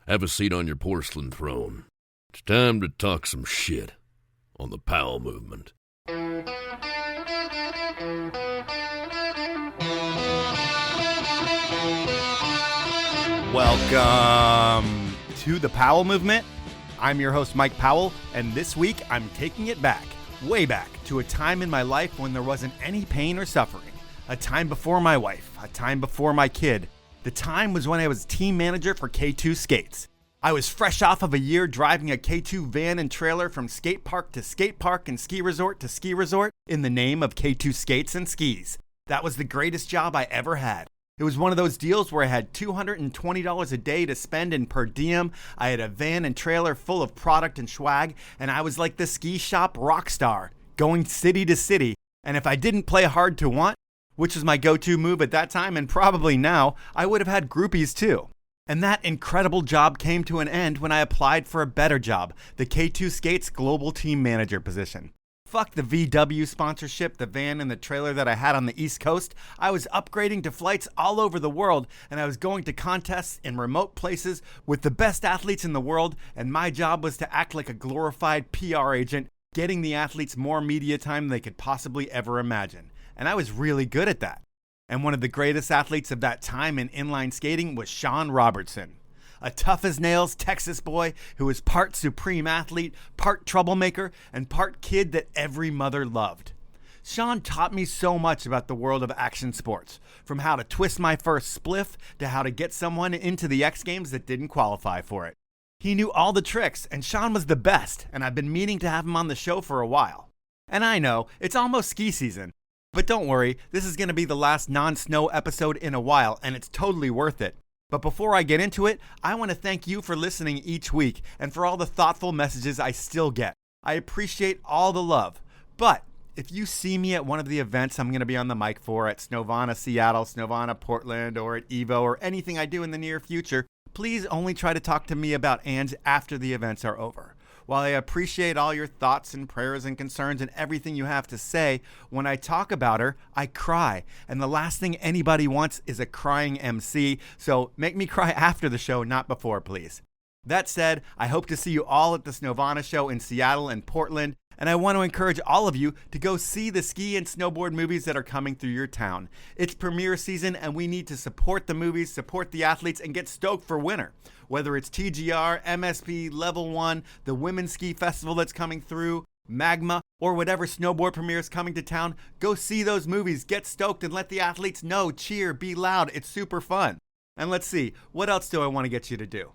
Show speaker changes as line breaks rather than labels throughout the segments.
Have a seat on your porcelain throne. It's time to talk some shit on the Powell Movement.
Welcome to the Powell Movement. I'm your host, Mike Powell, and this week I'm taking it back, way back, to a time in my life when there wasn't any pain or suffering. A time before my wife, a time before my kid. The time was when I was team manager for K2 Skates. I was fresh off of a year driving a K2 van and trailer from skate park to skate park and ski resort to ski resort in the name of K2 Skates and Skis. That was the greatest job I ever had. It was one of those deals where I had $220 a day to spend in per diem. I had a van and trailer full of product and swag, and I was like the ski shop rock star, going city to city. And if I didn't play hard to want, which was my go-to move at that time and probably now, I would have had groupies too. And that incredible job came to an end when I applied for a better job, the K2 Skates Global Team Manager position. Fuck the VW sponsorship, the van and the trailer that I had on the East Coast. I was upgrading to flights all over the world, and I was going to contests in remote places with the best athletes in the world, and my job was to act like a glorified PR agent, getting the athletes more media time than they could possibly ever imagine. And I was really good at that. And one of the greatest athletes of that time in inline skating was Shawn Robertson. A tough-as-nails Texas boy who was part supreme athlete, part troublemaker, and part kid that every mother loved. Shawn taught me so much about the world of action sports, from how to twist my first spliff to how to get someone into the X Games that didn't qualify for it. He knew all the tricks, and Shawn was the best, and I've been meaning to have him on the show for a while. And I know, it's almost ski season. But don't worry, this is going to be the last non-snow episode in a while, and it's totally worth it. But before I get into it, I want to thank you for listening each week and for all the thoughtful messages I still get. I appreciate all the love. But if you see me at one of the events I'm going to be on the mic for at Snowvana Seattle, Snowvana Portland, or at Evo, or anything I do in the near future, please only try to talk to me about Ange after the events are over. While I appreciate all your thoughts and prayers and concerns and everything you have to say, when I talk about her, I cry. And the last thing anybody wants is a crying MC, so make me cry after the show, not before, please. That said, I hope to see you all at the Snowvana show in Seattle and Portland, and I want to encourage all of you to go see the ski and snowboard movies that are coming through your town. It's premiere season, and we need to support the movies, support the athletes, and get stoked for winter. Whether it's TGR, MSP, Level 1, the Women's Ski Festival that's coming through, Magma, or whatever snowboard premiere is coming to town, go see those movies, get stoked, and let the athletes know, cheer, be loud. It's super fun. And let's see, what else do I want to get you to do?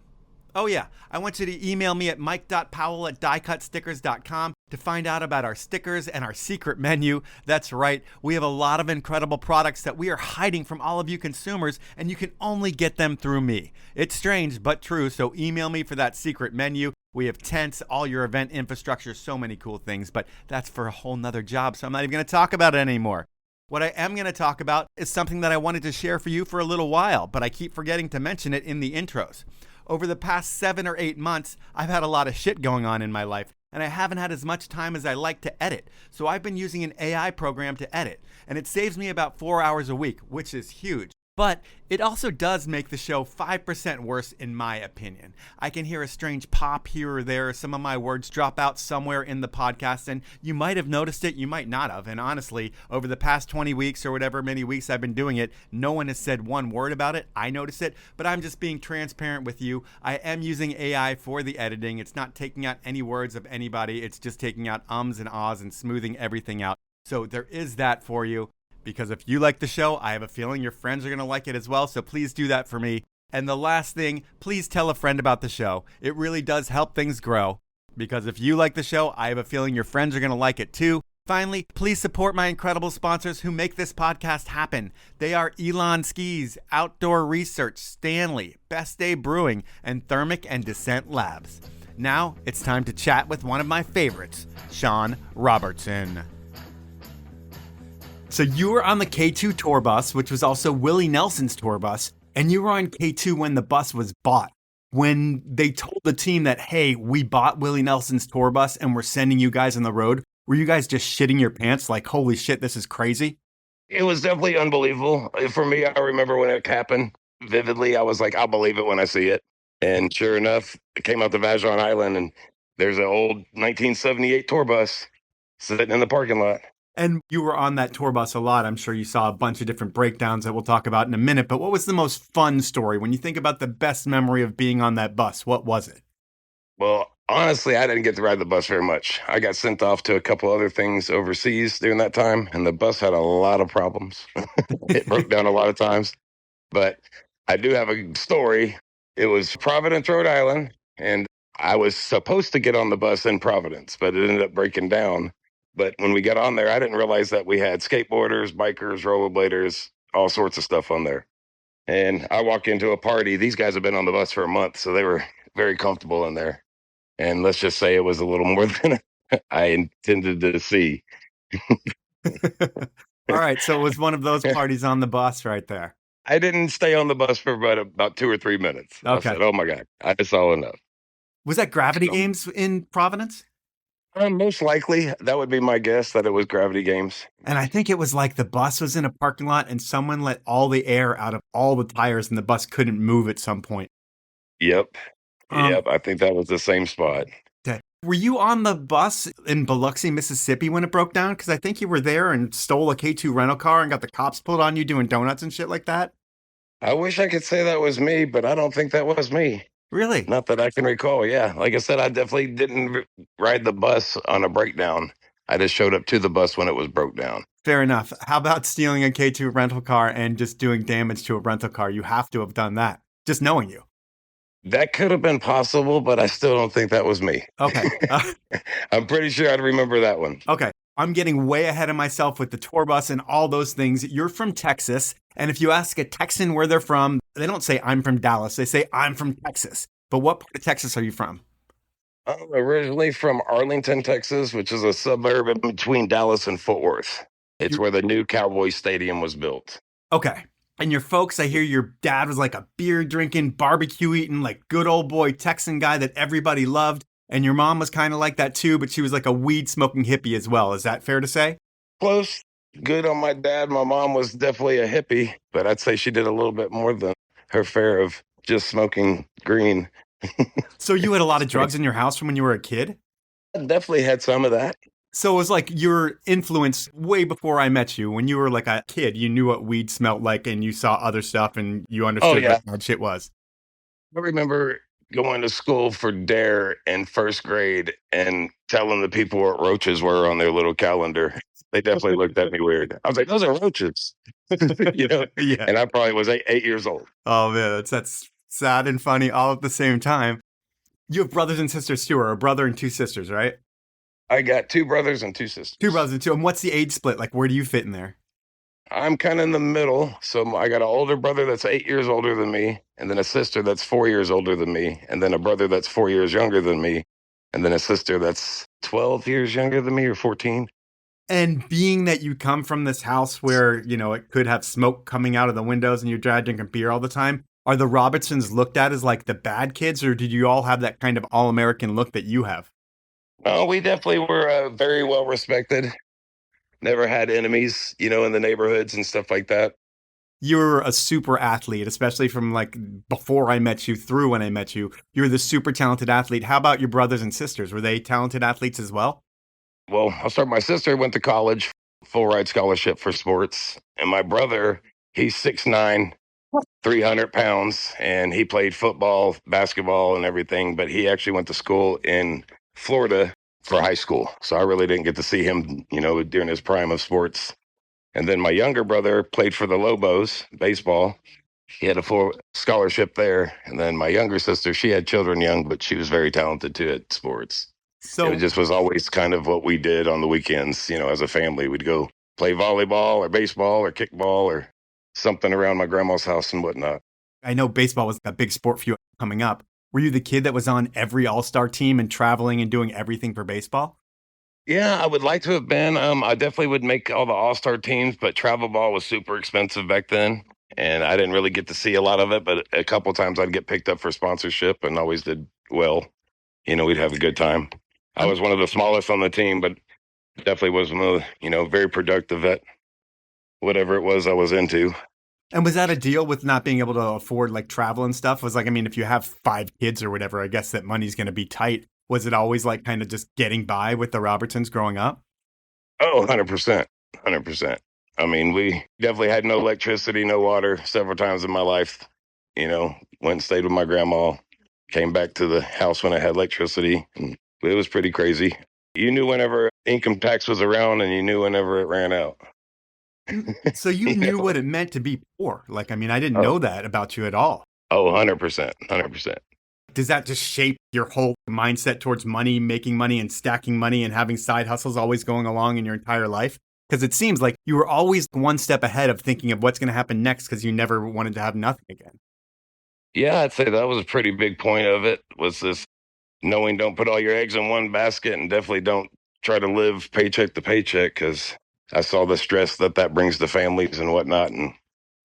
Oh yeah, I want you to email me at mike.powell@diecutstickers.com to find out about our stickers and our secret menu. That's right, we have a lot of incredible products that we are hiding from all of you consumers, and you can only get them through me. It's strange, but true, so email me for that secret menu. We have tents, all your event infrastructure, so many cool things, but that's for a whole nother job, so I'm not even going to talk about it anymore. What I am going to talk about is something that I wanted to share for you for a little while, but I keep forgetting to mention it in the intros. Over the past 7 or 8 months, I've had a lot of shit going on in my life, and I haven't had as much time as I like to edit. So I've been using an AI program to edit, and it saves me about 4 hours a week, which is huge. But it also does make the show 5% worse in my opinion. I can hear a strange pop here or there, some of my words drop out somewhere in the podcast, and you might have noticed it, you might not have. And honestly, over the past 20 weeks or whatever many weeks I've been doing it, no one has said one word about it. I notice it, but I'm just being transparent with you. I am using AI for the editing. It's not taking out any words of anybody. It's just taking out ums and ahs and smoothing everything out. So there is that for you. Because if you like the show, I have a feeling your friends are going to like it as well, so please do that for me. And the last thing, please tell a friend about the show. It really does help things grow. Because if you like the show, I have a feeling your friends are going to like it too. Finally, please support my incredible sponsors who make this podcast happen. They are Elan Skis, Outdoor Research, Stanley, Best Day Brewing, and Thermic and Descent Labs. Now, it's time to chat with one of my favorites, Shawn Robertson. So you were on the K2 tour bus, which was also Willie Nelson's tour bus, and you were on K2 when the bus was bought. When they told the team that, hey, we bought Willie Nelson's tour bus and we're sending you guys on the road, were you guys just shitting your pants like, holy shit, this is crazy?
It was definitely unbelievable. For me, I remember when it happened vividly. I was like, I'll believe it when I see it. And sure enough, I came out to Vashon Island, and there's an old 1978 tour bus sitting in the parking lot.
And you were on that tour bus a lot. I'm sure you saw a bunch of different breakdowns that we'll talk about in a minute. But what was the most fun story? When you think about the best memory of being on that bus, what was it?
Well, honestly, I didn't get to ride the bus very much. I got sent off to a couple other things overseas during that time, and the bus had a lot of problems. It broke down a lot of times. But I do have a story. It was Providence, Rhode Island, and I was supposed to get on the bus in Providence, but it ended up breaking down. But when we got on there, I didn't realize that we had skateboarders, bikers, rollerbladers, all sorts of stuff on there. And I walk into a party. These guys have been on the bus for a month, so they were very comfortable in there. And let's just say it was a little more than I intended to see.
All right. So it was one of those parties on the bus right there.
I didn't stay on the bus for about 2 or 3 minutes.
Okay.
I said, oh my God, I just saw enough.
Was that Gravity Games in Providence?
Most likely, that would be my guess, that it was Gravity Games.
And I think it was like the bus was in a parking lot and someone let all the air out of all the tires and the bus couldn't move at some point.
Yep. I think that was the same spot.
Were you on the bus in Biloxi, Mississippi when it broke down? Because I think you were there and stole a K2 rental car and got the cops pulled on you doing donuts and shit like that.
I wish I could say that was me, but I don't think that was me.
Really?
Not that I can recall. Yeah. Like I said, I definitely didn't ride the bus on a breakdown. I just showed up to the bus when it was broke down.
Fair enough. How about stealing a K2 rental car and just doing damage to a rental car? You have to have done that, just knowing you.
That could have been possible, but I still don't think that was me.
Okay.
I'm pretty sure I'd remember that one.
Okay. I'm getting way ahead of myself with the tour bus and all those things. You're from Texas. And if you ask a Texan where they're from, they don't say, I'm from Dallas. They say, I'm from Texas. But what part of Texas are you from?
I'm originally from Arlington, Texas, which is a suburb in between Dallas and Fort Worth. It's where the new Cowboys Stadium was built.
Okay. And your folks, I hear your dad was like a beer drinking, barbecue eating, like good old boy Texan guy that everybody loved. And your mom was kind of like that too, but she was like a weed smoking hippie as well. Is that fair to say?
Close. Good on my dad. My mom was definitely a hippie, but I'd say she did a little bit more than her fare of just smoking green.
So you had a lot of drugs in your house from when you were a kid?
I definitely had some of that.
So it was like your influence way before I met you. When you were like a kid, you knew what weed smelled like and you saw other stuff and you understood what hard shit was.
I remember going to school for DARE in first grade and telling the people what roaches were on their little calendar. They definitely looked at me weird. I was like, those are roaches. Yeah. And I probably was 8 years old.
Oh man, that's sad and funny all at the same time. You have brothers and sisters too, or a brother and two sisters, right?
I got 2 brothers and 2 sisters.
2 brothers and 2. And what's the age split? Like, where do you fit in there?
I'm kind of in the middle. So I got an older brother that's 8 years older than me, and then a sister that's 4 years older than me, and then a brother that's 4 years younger than me, and then a sister that's 12 years younger than me or 14.
And being that you come from this house where, you know, it could have smoke coming out of the windows and your dad drinking beer all the time, are the Robertsons looked at as like the bad kids, or did you all have that kind of all-American look that you have?
Oh, we definitely were very well respected. Never had enemies, in the neighborhoods and stuff like that.
You're a super athlete, especially from like before I met you through when I met you. You're the super talented athlete. How about your brothers and sisters? Were they talented athletes as well?
Well, I'll start. My sister went to college, full ride scholarship for sports. And my brother, he's 6'9", 300 pounds, and he played football, basketball, and everything. But he actually went to school in Florida for high school. So I really didn't get to see him, during his prime of sports. And then my younger brother played for the Lobos, baseball. He had a full scholarship there. And then my younger sister, she had children young, but she was very talented too at sports. So it just was always kind of what we did on the weekends, as a family. We'd go play volleyball or baseball or kickball or something around my grandma's house and whatnot.
I know baseball was a big sport for you coming up. Were you the kid that was on every all-star team and traveling and doing everything for baseball?
Yeah, I would like to have been. I definitely would make all the all-star teams, but travel ball was super expensive back then. And I didn't really get to see a lot of it, but a couple times I'd get picked up for sponsorship and always did well. We'd have a good time. I was one of the smallest on the team, but definitely was one of the, very productive at whatever it was I was into.
And was that a deal with not being able to afford like travel and stuff? Was like, I mean, if you have 5 kids or whatever, I guess that money's going to be tight. Was it always like kind of just getting by with the Robertsons growing up?
Oh, 100%. 100%. I mean, we definitely had no electricity, no water several times in my life. Went and stayed with my grandma, came back to the house when I had electricity. And it was pretty crazy. You knew whenever income tax was around and you knew whenever it ran out.
So you
You
knew
know?
what it meant to be poor. Like, I mean, I didn't
Oh,
know that about you at all.
oh, 100%. 100%.
Does that just shape your whole mindset towards money, making money and stacking money and having side hustles always going along in your entire life? Because it seems like you were always one step ahead of thinking of what's going to happen next because you never wanted to have nothing again.
Yeah, I'd say that was a pretty big point of it, was this knowing don't put all your eggs in one basket, and definitely don't try to live paycheck to paycheck, because I saw the stress that brings to families and whatnot, and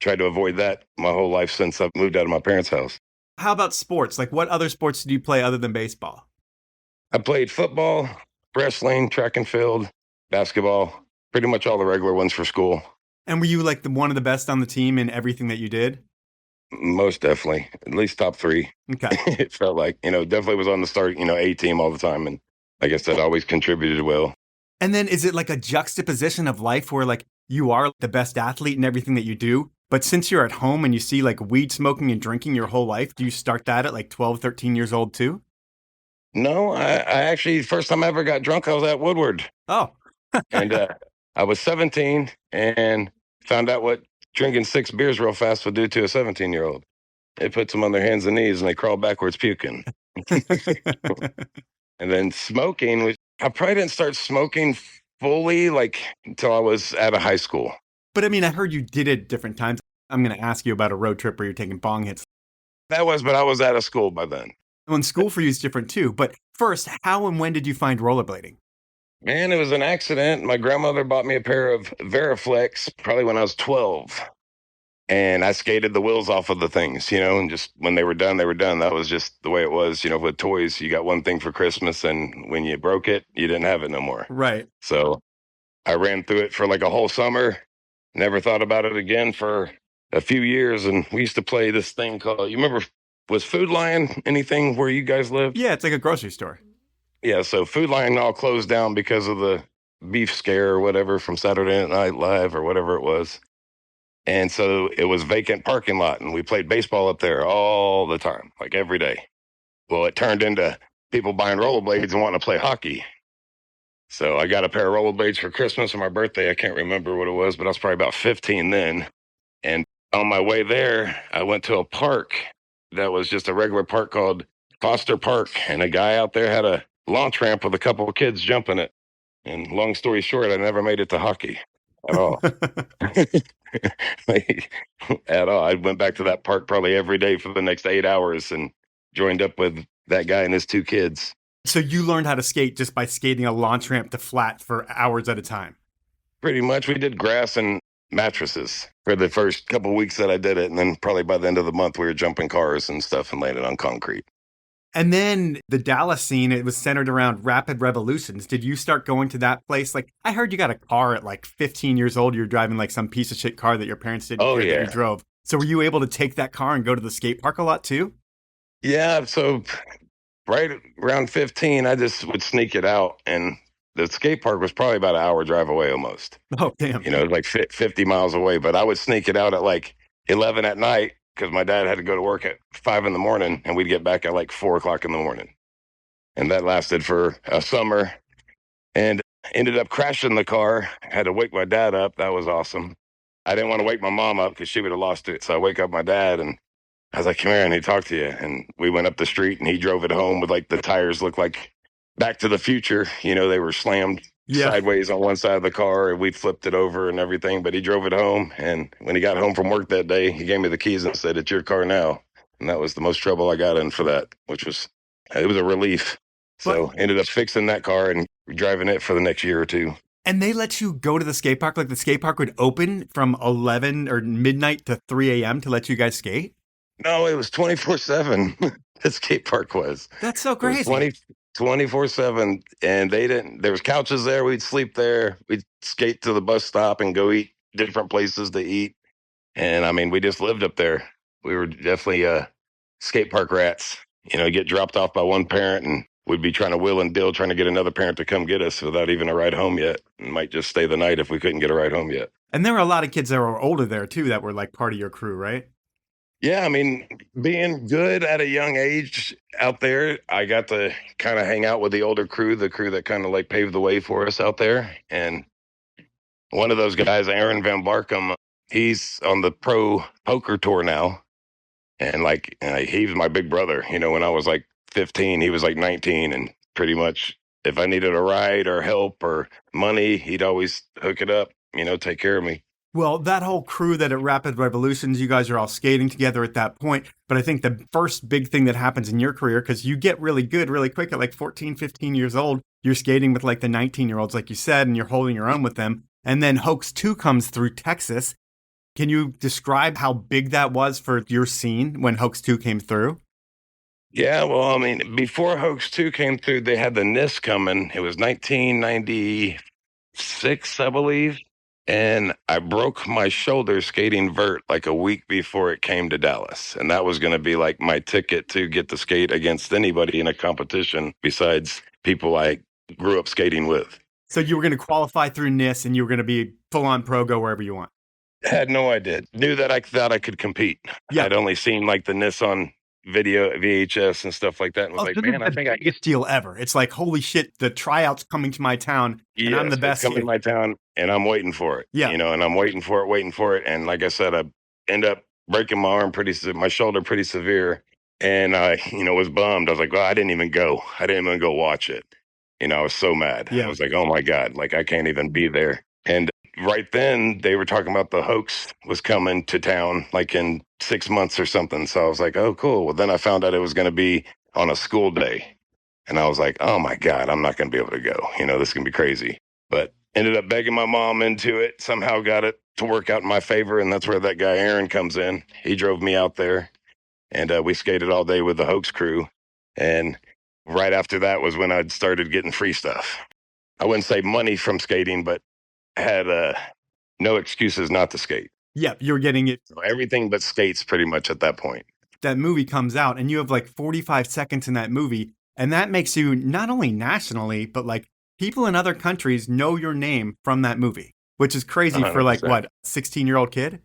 tried to avoid that my whole life since I moved out of my parents' house.
How about sports? Like, what other sports did you play other than baseball?
I played football, wrestling, track and field, basketball, pretty much all the regular ones for school.
And were you like one of the best on the team in everything that you did?
Most definitely, at least top three.
Okay.
It felt like, definitely was on the start, A team all the time. And I guess that always contributed well.
And then is it like a juxtaposition of life where like you are the best athlete in everything that you do, but since you're at home and you see like weed smoking and drinking your whole life, do you start that at like 12, 13 years old too?
No, I actually, first time I ever got drunk, I was at Woodward.
Oh,
And I was 17 and found out what drinking 6 beers real fast would do to a 17-year-old. It puts them on their hands and knees and they crawl backwards puking. And then smoking, I probably didn't start smoking fully like until I was out of high school.
but I mean, I heard you did it different times. I'm going to ask you about a road trip where you're taking bong hits.
But I was out of school by then.
Well, in school for you is different too. But first, how and when did you find rollerblading?
Man, it was an accident. My grandmother bought me a pair of Veriflex probably when I was 12. And I skated the wheels off of the things, and just when they were done, they were done. That was just the way it was, with toys. You got one thing for Christmas, and when you broke it, you didn't have it no more.
Right.
So I ran through it for like a whole summer, never thought about it again for a few years. And we used to play this thing called, you remember, was Food Lion anything where you guys lived?
Yeah, it's like a grocery store.
Yeah, so Food Lion all closed down because of the beef scare or whatever from Saturday Night Live or whatever it was. And so it was vacant parking lot, and we played baseball up there all the time, like every day. Well, it turned into people buying rollerblades and wanting to play hockey. So I got a pair of rollerblades for Christmas or my birthday. I can't remember what it was, but I was probably about 15 then. And on my way there, I went to a park that was just a regular park called Foster Park. And a guy out there had a launch ramp with a couple of kids jumping it. And long story short, I never made it to hockey at all. Like, at all. I went back to that park probably every day for the next 8 hours and joined up with that guy and his 2 kids.
So you learned how to skate just by skating a launch ramp to flat for hours at a time.
Pretty much, we did grass and mattresses for the first couple of weeks that I did it. And then probably by the end of the month, we were jumping cars and stuff and landing on concrete.
And then the Dallas scene, it was centered around Rapid Revolutions. Did you start going to that place? Like, I heard you got a car at like 15 years old. You're driving like some piece of shit car that your parents didn't care that you drove. So were you able to take that car and go to the skate park a lot too?
Yeah. So right around 15, I just would sneak it out. And the skate park was probably about an hour drive away almost.
Oh, damn.
It was like 50 miles away. But I would sneak it out at like 11 at night because my dad had to go to work at 5 in the morning, and we'd get back at like 4 o'clock in the morning. And that lasted for a summer, and ended up crashing the car. Had to wake my dad up. That was awesome. I didn't want to wake my mom up because she would have lost it. So I wake up my dad, and I was like, come here, I need to talk to you. And we went up the street, and he drove it home with like the tires looked like Back to the Future. They were slammed sideways on one side of the car, and we flipped it over and everything. But he drove it home. And when he got home from work that day, he gave me the keys and said, it's your car now. And that was the most trouble I got in for that, it was a relief. So ended up fixing that car and driving it for the next year or two.
And they let you go to the skate park? Like the skate park would open from 11 or midnight to 3 a.m. to let you guys skate?
No, it was 24/7. The skate park was.
That's so crazy.
24/7. And there was couches there. We'd sleep there. We'd skate to the bus stop and go eat different places to eat. And I mean, we just lived up there. We were definitely skate park rats. Get dropped off by one parent and we'd be trying to wheel and deal, trying to get another parent to come get us without even a ride home yet. And might just stay the night if we couldn't get a ride home yet.
And there were a lot of kids that were older there too that were like part of your crew, right?
Yeah, I mean, being good at a young age out there, I got to kind of hang out with the older crew, the crew that kind of like paved the way for us out there. And one of those guys, Aaron Van Barkum, he's on the pro poker tour now. And like, he was my big brother. When I was like 15, he was like 19. And pretty much if I needed a ride or help or money, he'd always hook it up, take care of me.
Well, that whole crew that at Rapid Revolutions, you guys are all skating together at that point. But I think the first big thing that happens in your career, because you get really good really quick at like 14, 15 years old, you're skating with like the 19-year-olds, like you said, and you're holding your own with them. And then Hoax 2 comes through Texas. Can you describe how big that was for your scene when Hoax 2 came through?
Yeah, well, I mean, before Hoax 2 came through, they had the NISS coming. It was 1996, I believe. And I broke my shoulder skating vert like a week before it came to Dallas. And that was going to be like my ticket to get to skate against anybody in a competition besides people I grew up skating with.
So you were going to qualify through NISS and you were going to be full-on pro, go wherever you want.
Had no idea. Knew that I thought I could compete.
Yeah.
I'd only seen like the NISS on video, VHS and stuff like that. And was like, man, I think I
biggest deal ever. It's like, holy shit, the tryout's coming to my town and I'm the best.
It's coming to my town and I'm waiting for it.
Yeah.
And I'm waiting for it. And like I said, I end up breaking my arm my shoulder pretty severe. And I, was bummed. I was like, well, I didn't even go watch it. I was so mad.
Yeah.
I was like, oh my God, like I can't even be there. And right then they were talking about the Hoax was coming to town like in 6 months or something. So I was like, oh, cool. Well, then I found out it was going to be on a school day. And I was like, oh my God, I'm not going to be able to go. This is going to be crazy. But ended up begging my mom into it, somehow got it to work out in my favor. And that's where that guy, Aaron, comes in. He drove me out there and we skated all day with the Hoax crew. And right after that was when I'd started getting free stuff. I wouldn't say money from skating, but had no excuses not to skate.
Yeah, you're getting it.
Everything but skates pretty much at that point.
That movie comes out and you have like 45 seconds in that movie. And that makes you not only nationally, but like people in other countries know your name from that movie, which is crazy 100%. For like, what, 16-year-old kid?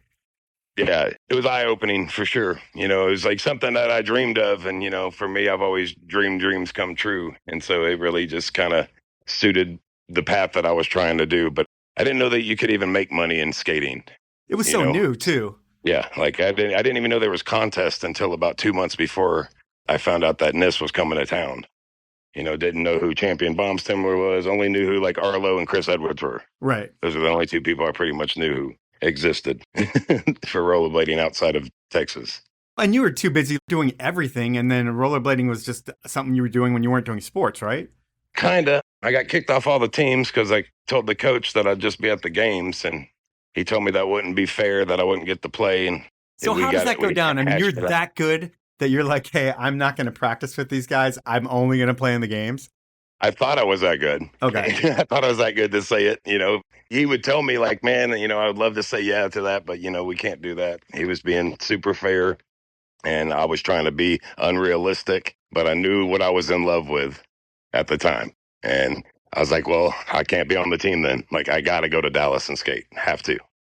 Yeah, it was eye-opening for sure. It was like something that I dreamed of. And, for me, I've always dreamed dreams come true. And so it really just kind of suited the path that I was trying to do. But I didn't know that you could even make money in skating.
It was so new too.
Yeah, like I didn't even know there was contests until about 2 months before I found out that NISS was coming to town. Didn't know who Champion Bombs Timber was. Only knew who like Arlo and Chris Edwards were.
Right.
Those are the only two people I pretty much knew who existed for rollerblading outside of Texas.
And you were too busy doing everything, and then rollerblading was just something you were doing when you weren't doing sports, right?
Kinda. I got kicked off all the teams because I told the coach that I'd just be at the games, and he told me that wouldn't be fair, that I wouldn't get to play. And
so how does that go down? I mean, you're that good that you're like, hey, I'm not going to practice with these guys. I'm only going to play in the games.
I thought I was that good.
Okay.
I thought I was that good to say it. He would tell me like, man, I would love to say yeah to that, but we can't do that. He was being super fair and I was trying to be unrealistic, but I knew what I was in love with at the time. And I was like, well, I can't be on the team then. Like, I got to go to Dallas and skate. Have to.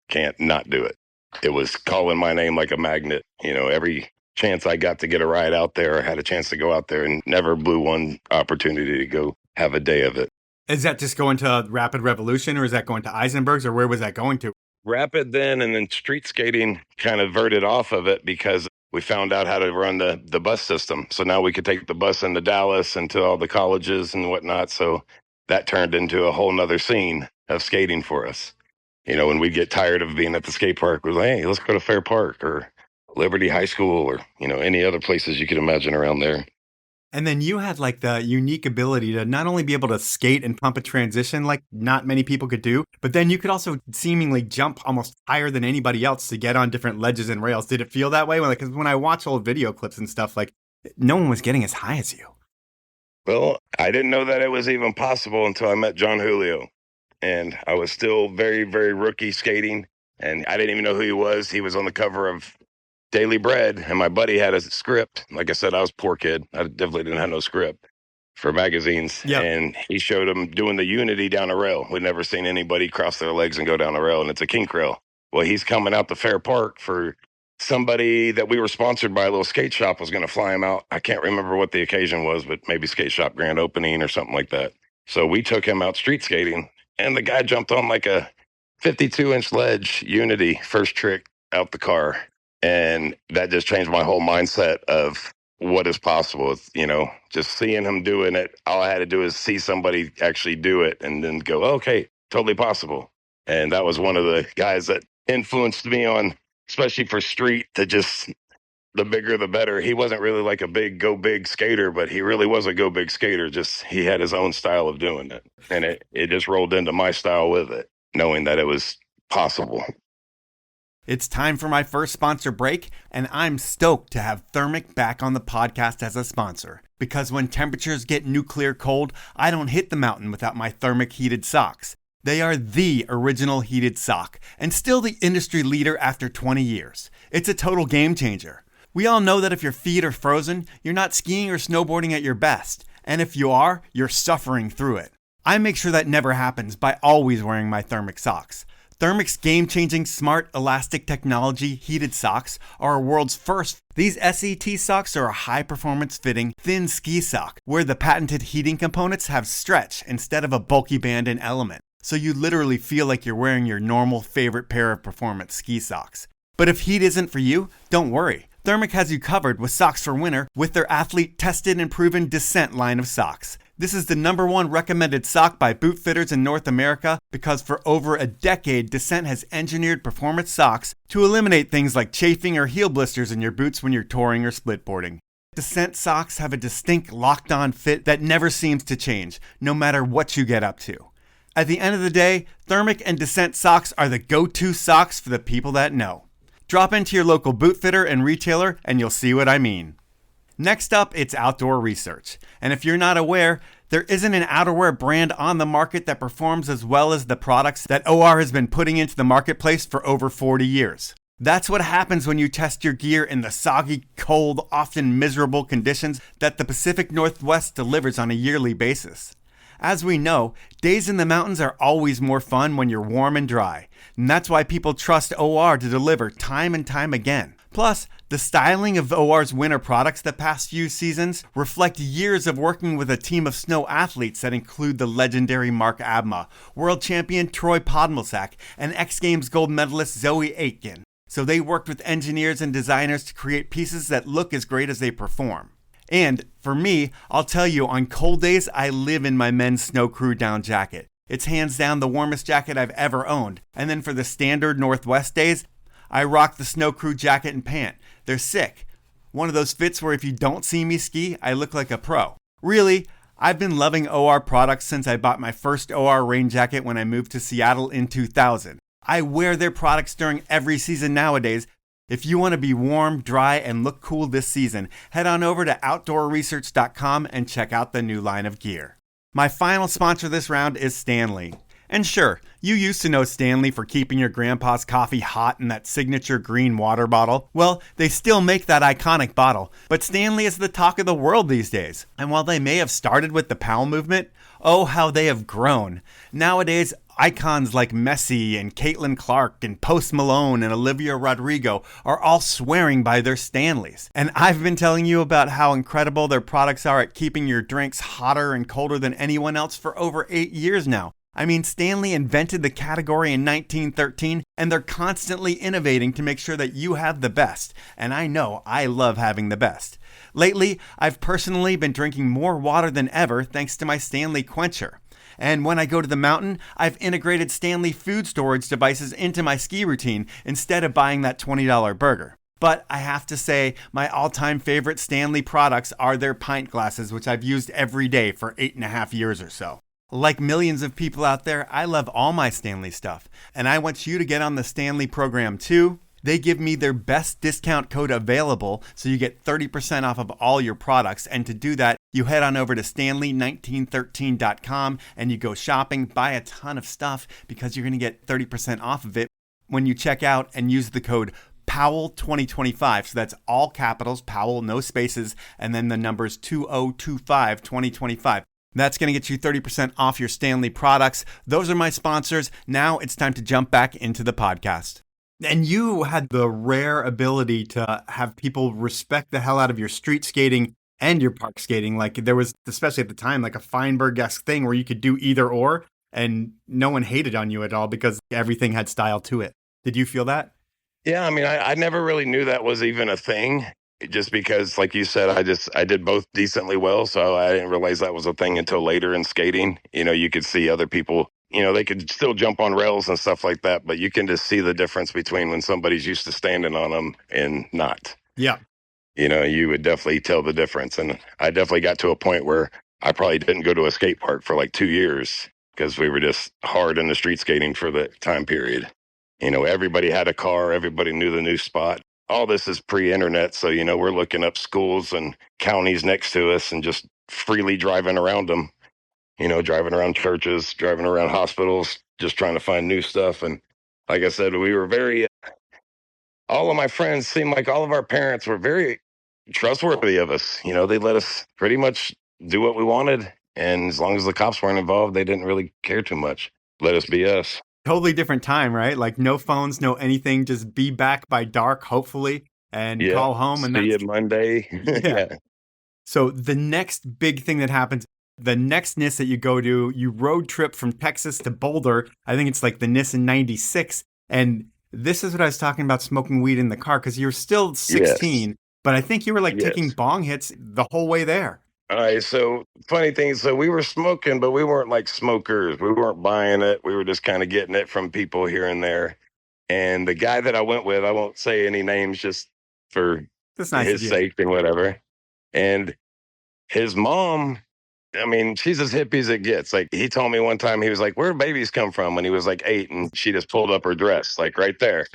Can't not do it. It was calling my name like a magnet. Every chance I got to get a ride out there, I had a chance to go out there and never blew one opportunity to go have a day of it.
Is that just going to Rapid Revolution or is that going to Eisenberg's or where was that going to?
Rapid then, and then street skating kind of verted off of it because we found out how to run the bus system. So now we could take the bus into Dallas and to all the colleges and whatnot. So that turned into a whole nother scene of skating for us. When we'd get tired of being at the skate park, we're like, hey, let's go to Fair Park or Liberty High School or, any other places you could imagine around there.
And then you had like the unique ability to not only be able to skate and pump a transition like not many people could do, but then you could also seemingly jump almost higher than anybody else to get on different ledges and rails. Did it feel that way? Because when I watch old video clips and stuff, like no one was getting as high as you.
Well, I didn't know that it was even possible until I met Jon Julio. And I was still very, very rookie skating. And I didn't even know who he was. He was on the cover of Daily Bread, and my buddy had a script. Like I said, I was a poor kid. I definitely didn't have no script for magazines.
Yep.
And he showed him doing the Unity down a rail. We'd never seen anybody cross their legs and go down a rail, and it's a kink rail. Well, he's coming out to Fair Park for somebody that we were sponsored by, a little skate shop was going to fly him out. I can't remember what the occasion was, but maybe skate shop grand opening or something like that. So we took him out street skating, and the guy jumped on like a 52-inch ledge Unity first trick out the car. And that just changed my whole mindset of what is possible. It's, just seeing him doing it, all I had to do is see somebody actually do it and then go, okay, totally possible. And that was one of the guys that influenced me on, especially for street, to just the bigger the better. He wasn't really like a big go big skater, but he really was a go big skater. Just he had his own style of doing it. And it just rolled into my style with it, knowing that it was possible.
It's time for my first sponsor break, and I'm stoked to have Thermic back on the podcast as a sponsor. Because when temperatures get nuclear cold, I don't hit the mountain without my Thermic heated socks. They are the original heated sock, and still the industry leader after 20 years. It's a total game changer. We all know that if your feet are frozen, you're not skiing or snowboarding at your best. And if you are, you're suffering through it. I make sure that never happens by always wearing my Thermic socks. Thermic's game-changing smart elastic technology heated socks are our world's first. These SET socks are a high-performance fitting, thin ski sock where the patented heating components have stretch instead of a bulky band and element. So you literally feel like you're wearing your normal favorite pair of performance ski socks. But if heat isn't for you, don't worry. Thermic has you covered with socks for winter with their athlete-tested and proven Descent line of socks. This is the #1 recommended sock by boot fitters in North America because for over a decade, Descent has engineered performance socks to eliminate things like chafing or heel blisters in your boots when you're touring or splitboarding. Descent socks have a distinct locked-on fit that never seems to change, no matter what you get up to. At the end of the day, Thermic and Descent socks are the go-to socks for the people that know. Drop into your local boot fitter and retailer and you'll see what I mean. Next up, it's outdoor research. And if you're not aware, there isn't an outerwear brand on the market that performs as well as the products that OR has been putting into the marketplace for over 40 years. That's what happens when you test your gear in the soggy, cold, often miserable conditions that the Pacific Northwest delivers on a yearly basis. As we know, days in the mountains are always more fun when you're warm and dry, and that's why people trust OR to deliver time and time again. Plus, the styling of OR's winter products the past few seasons reflect years of working with a team of snow athletes that include the legendary Mark Abma, world champion Troy Podmilsack, and X Games gold medalist Zoe Aitken. So they worked with engineers and designers to create pieces that look as great as they perform. And for me, I'll tell you, on cold days, I live in my men's Snow Crew down jacket. It's hands down the warmest jacket I've ever owned. And then for the standard Northwest days, I rock the Snow Crew jacket and pant. They're sick. One of those fits where if you don't see me ski, I look like a pro. Really, I've been loving OR products since I bought my first OR rain jacket when I moved to Seattle in 2000. I wear their products during every season nowadays. If you want to be warm, dry, and look cool this season, head on over to outdoorresearch.com and check out the new line of gear. My final sponsor this round is Stanley. And sure, you used to know Stanley for keeping your grandpa's coffee hot in that signature green water bottle. Well, they still make that iconic bottle, but Stanley is the talk of the world these days. And while they may have started with the Powell Movement, oh how they have grown. Nowadays, icons like Messi and Caitlin Clark and Post Malone and Olivia Rodrigo are all swearing by their Stanleys. And I've been telling you about how incredible their products are at keeping your drinks hotter and colder than anyone else for over 8 years now. I mean, Stanley invented the category in 1913, and they're constantly innovating to make sure that you have the best. And I know I love having the best. Lately, I've personally been drinking more water than ever thanks to my Stanley Quencher. And when I go to the mountain, I've integrated Stanley food storage devices into my ski routine instead of buying that $20 burger. But I have to say, my all-time favorite Stanley products are their pint glasses, which I've used every day for 8.5 years or so. Like millions of people out there, I love all my Stanley stuff, and I want you to get on the Stanley program too. They give me their best discount code available, so you get 30% off of all your products, and to do that, you head on over to stanley1913.com and you go shopping, buy a ton of stuff because you're going to get 30% off of it when you check out and use the code Powell 2025. So that's all capitals, Powell, no spaces, and then the numbers 2025 2025. That's going to get you 30% off your Stanley products. Those are my sponsors. Now it's time to jump back into the podcast. And you had the rare ability to have people respect the hell out of your street skating and your park skating. Like there was, especially at the time, like a Feinberg-esque thing where you could do either or, and no one hated on you at all because everything had style to it. Did you feel that?
Yeah, I mean, I never really knew that was even a thing, just because, like you said, I did both decently well, so I didn't realize that was a thing until later in skating. You know, you could see other people, you know, they could still jump on rails and stuff like that, but you can just see the difference between when somebody's used to standing on them and not.
Yeah.
You know, you would definitely tell the difference. And I definitely got to a point where I probably didn't go to a skate park for like 2 years because we were just hard in the street skating for the time period. You know, everybody had a car. Everybody knew the new spot. All this is pre-internet. So, you know, we're looking up schools and counties next to us and just freely driving around them, you know, driving around churches, driving around hospitals, just trying to find new stuff. And like I said, we were very, all of my friends seemed like all of our parents were very trustworthy of us. You know, they let us pretty much do what we wanted. And as long as the cops weren't involved, they didn't really care too much. Let us be us.
Totally different time, right? Like no phones, no anything. Just be back by dark, hopefully, and call home. And
see you Monday.
Yeah. So the next big thing that happens, the next NISS that you go to, you road trip from Texas to Boulder. I think it's like the NISS in '96. And this is what I was talking about, smoking weed in the car, because you're still 16, but I think you were like taking bong hits the whole way there.
All right, so funny thing, so we were smoking, but we weren't like smokers. We weren't buying it. We were just kind of getting it from people here and there. And the guy that I went with, I won't say any names just for his sake and whatever. And his mom, I mean, she's as hippie as it gets. Like he told me one time, he was like, "Where do babies come from?" When he was like 8, and she just pulled up her dress, like right there.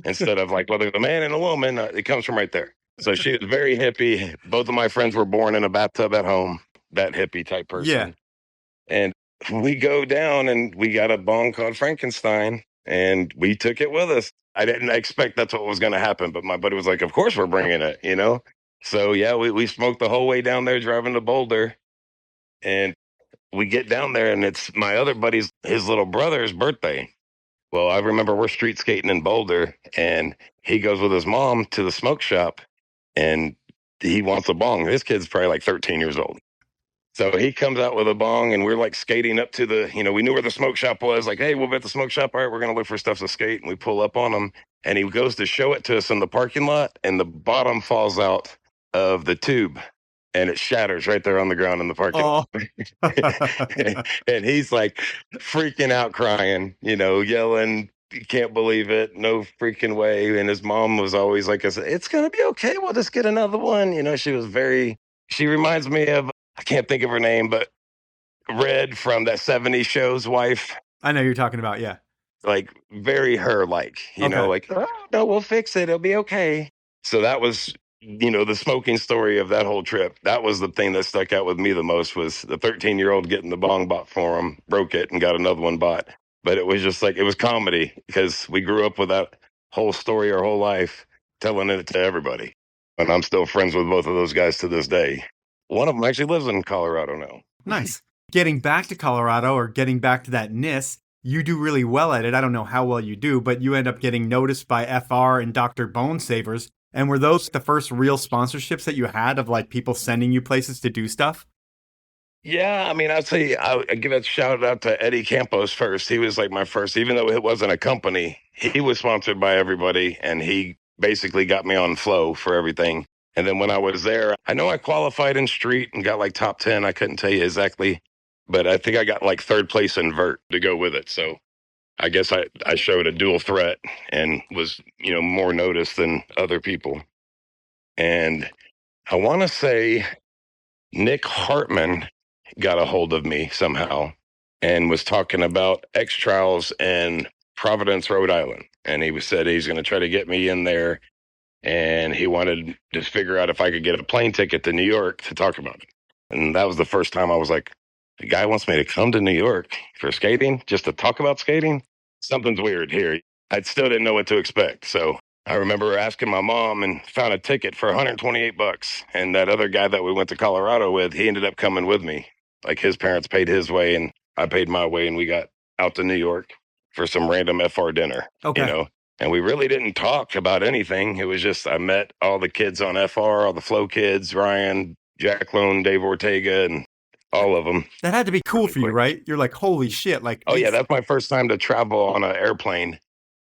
Instead of like, well, there's a man and a woman, it comes from right there. So she was very hippie. Both of my friends were born in a bathtub at home, that hippie type person.
Yeah.
And we go down and we got a bong called Frankenstein and we took it with us. I didn't expect that's what was going to happen, but my buddy was like, of course we're bringing it, you know? So yeah, we smoked the whole way down there driving to Boulder. And we get down there and it's my other buddy's, his little brother's birthday. Well, I remember we're street skating in Boulder and he goes with his mom to the smoke shop. And he wants a bong. This kid's probably like 13 years old. So he comes out with a bong and we're like skating up to the, you know, we knew where the smoke shop was. Like, hey, we'll be at the smoke shop. All right, we're going to look for stuff to skate. And we pull up on him and he goes to show it to us in the parking lot and the bottom falls out of the tube and it shatters right there on the ground in the parking lot. And he's like freaking out, crying, you know, yelling, "Can't believe it. No freaking way." And his mom was always like, "It's going to be okay. We'll just get another one." You know, she reminds me of, I can't think of her name, but Red from that 70s show's wife.
I know you're talking about, yeah.
Like very her-like, you know, like, "Oh, no, we'll fix it. It'll be okay." So that was, you know, the smoking story of that whole trip. That was the thing that stuck out with me the most was the 13-year-old getting the bong bought for him, broke it, and got another one bought. But it was just like, it was comedy because we grew up with that whole story our whole life, telling it to everybody. And I'm still friends with both of those guys to this day. One of them actually lives in Colorado now.
Nice. Getting back to Colorado or getting back to that NISS, you do really well at it. I don't know how well you do, but you end up getting noticed by FR and Dr. Bone Savers. And were those the first real sponsorships that you had of like people sending you places to do stuff?
Yeah, I mean, I'd say I give a shout out to Eddie Campos first. He was like my first, even though it wasn't a company, he was sponsored by everybody and he basically got me on flow for everything. And then when I was there, I know I qualified in street and got like top 10. I couldn't tell you exactly, but I think I got like 3rd place in vert to go with it. So I guess I showed a dual threat and was, you know, more noticed than other people. And I want to say Nick Hartman got a hold of me somehow and was talking about X Trials in Providence, Rhode Island. And he said he's going to try to get me in there. And he wanted to figure out if I could get a plane ticket to New York to talk about it. And that was the first time I was like, the guy wants me to come to New York for skating, just to talk about skating? Something's weird here. I still didn't know what to expect. So I remember asking my mom and found a ticket for $128. And that other guy that we went to Colorado with, he ended up coming with me. Like his parents paid his way and I paid my way, and we got out to New York for some random FR dinner,
Okay.
and we really didn't talk about anything. It was just, I met all the kids on FR, all the Flow kids, Ryan, Jack Lone, Dave Ortega, and all of them.
That had to be cool
Really
for you,
quick.
right? You're like, holy shit. Like,
Oh, yeah, that's my first time to travel on an airplane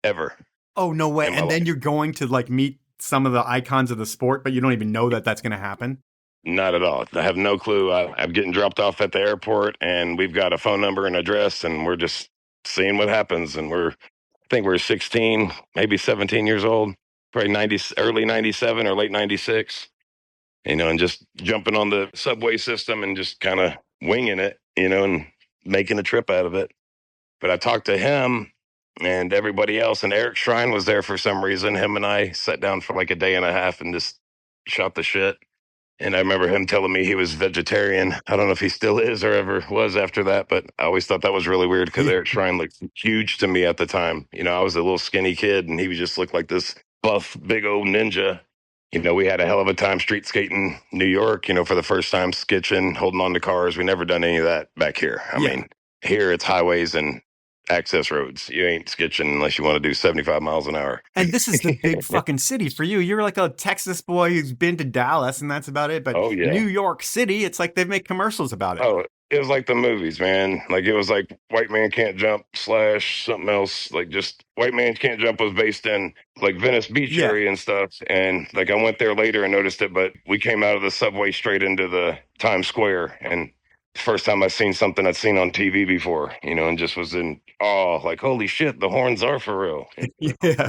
ever
oh, no way.
in my
And then
life.
you're going to like meet some of the icons of the sport, but you don't even know that that's going to happen.
Not at all. I have no clue. I'm getting dropped off at the airport, and we've got a phone number and address, and we're just seeing what happens. And I think we're 16, maybe 17 years old, probably early 97 or late 96, and just jumping on the subway system and just kind of winging it, and making a trip out of it. But I talked to him and everybody else, and Eric Shrine was there for some reason. Him and I sat down for like a day and a half and just shot the shit. And I remember him telling me he was vegetarian. I don't know if he still is or ever was after that, but I always thought that was really weird because Eric Shrine looked huge to me at the time. I was a little skinny kid, and he just looked like this buff, big old ninja. We had a hell of a time street skating New York, for the first time, skitching, holding on to cars. We never done any of that back here. I mean, here it's highways and access roads. You ain't skitching unless you want to do 75 miles an hour.
And this is the big fucking city for you. You're like a Texas boy who's been to Dallas, and that's about it. But
Oh, yeah.
New York City, it's like they make commercials about it.
Oh, it was like the movies, man. Like it was like White Man Can't Jump / something else. Like just White Man Can't Jump was based in like Venice Beach area and stuff. And like I went there later and noticed it, but we came out of the subway straight into the Times Square, and first time I've seen something I'd seen on TV before, and just was in awe, like, holy shit, the horns are for real.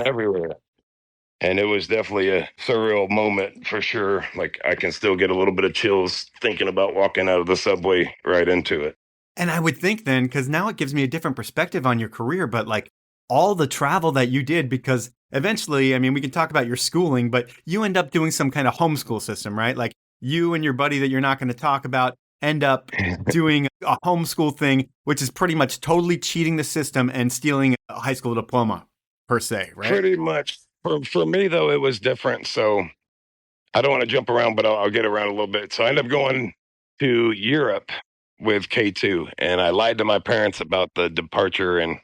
Everywhere. And it was definitely a surreal moment for sure. Like I can still get a little bit of chills thinking about walking out of the subway right into it.
And I would think then, because now it gives me a different perspective on your career, but like all the travel that you did, because eventually, I mean, we can talk about your schooling, but you end up doing some kind of homeschool system, right? Like you and your buddy that you're not going to talk about end up doing a homeschool thing, which is pretty much totally cheating the system and stealing a high school diploma per se, right?
Pretty much. For me, though, it was different. So I don't want to jump around, but I'll get around a little bit. So I ended up going to Europe with K2, and I lied to my parents about the departure and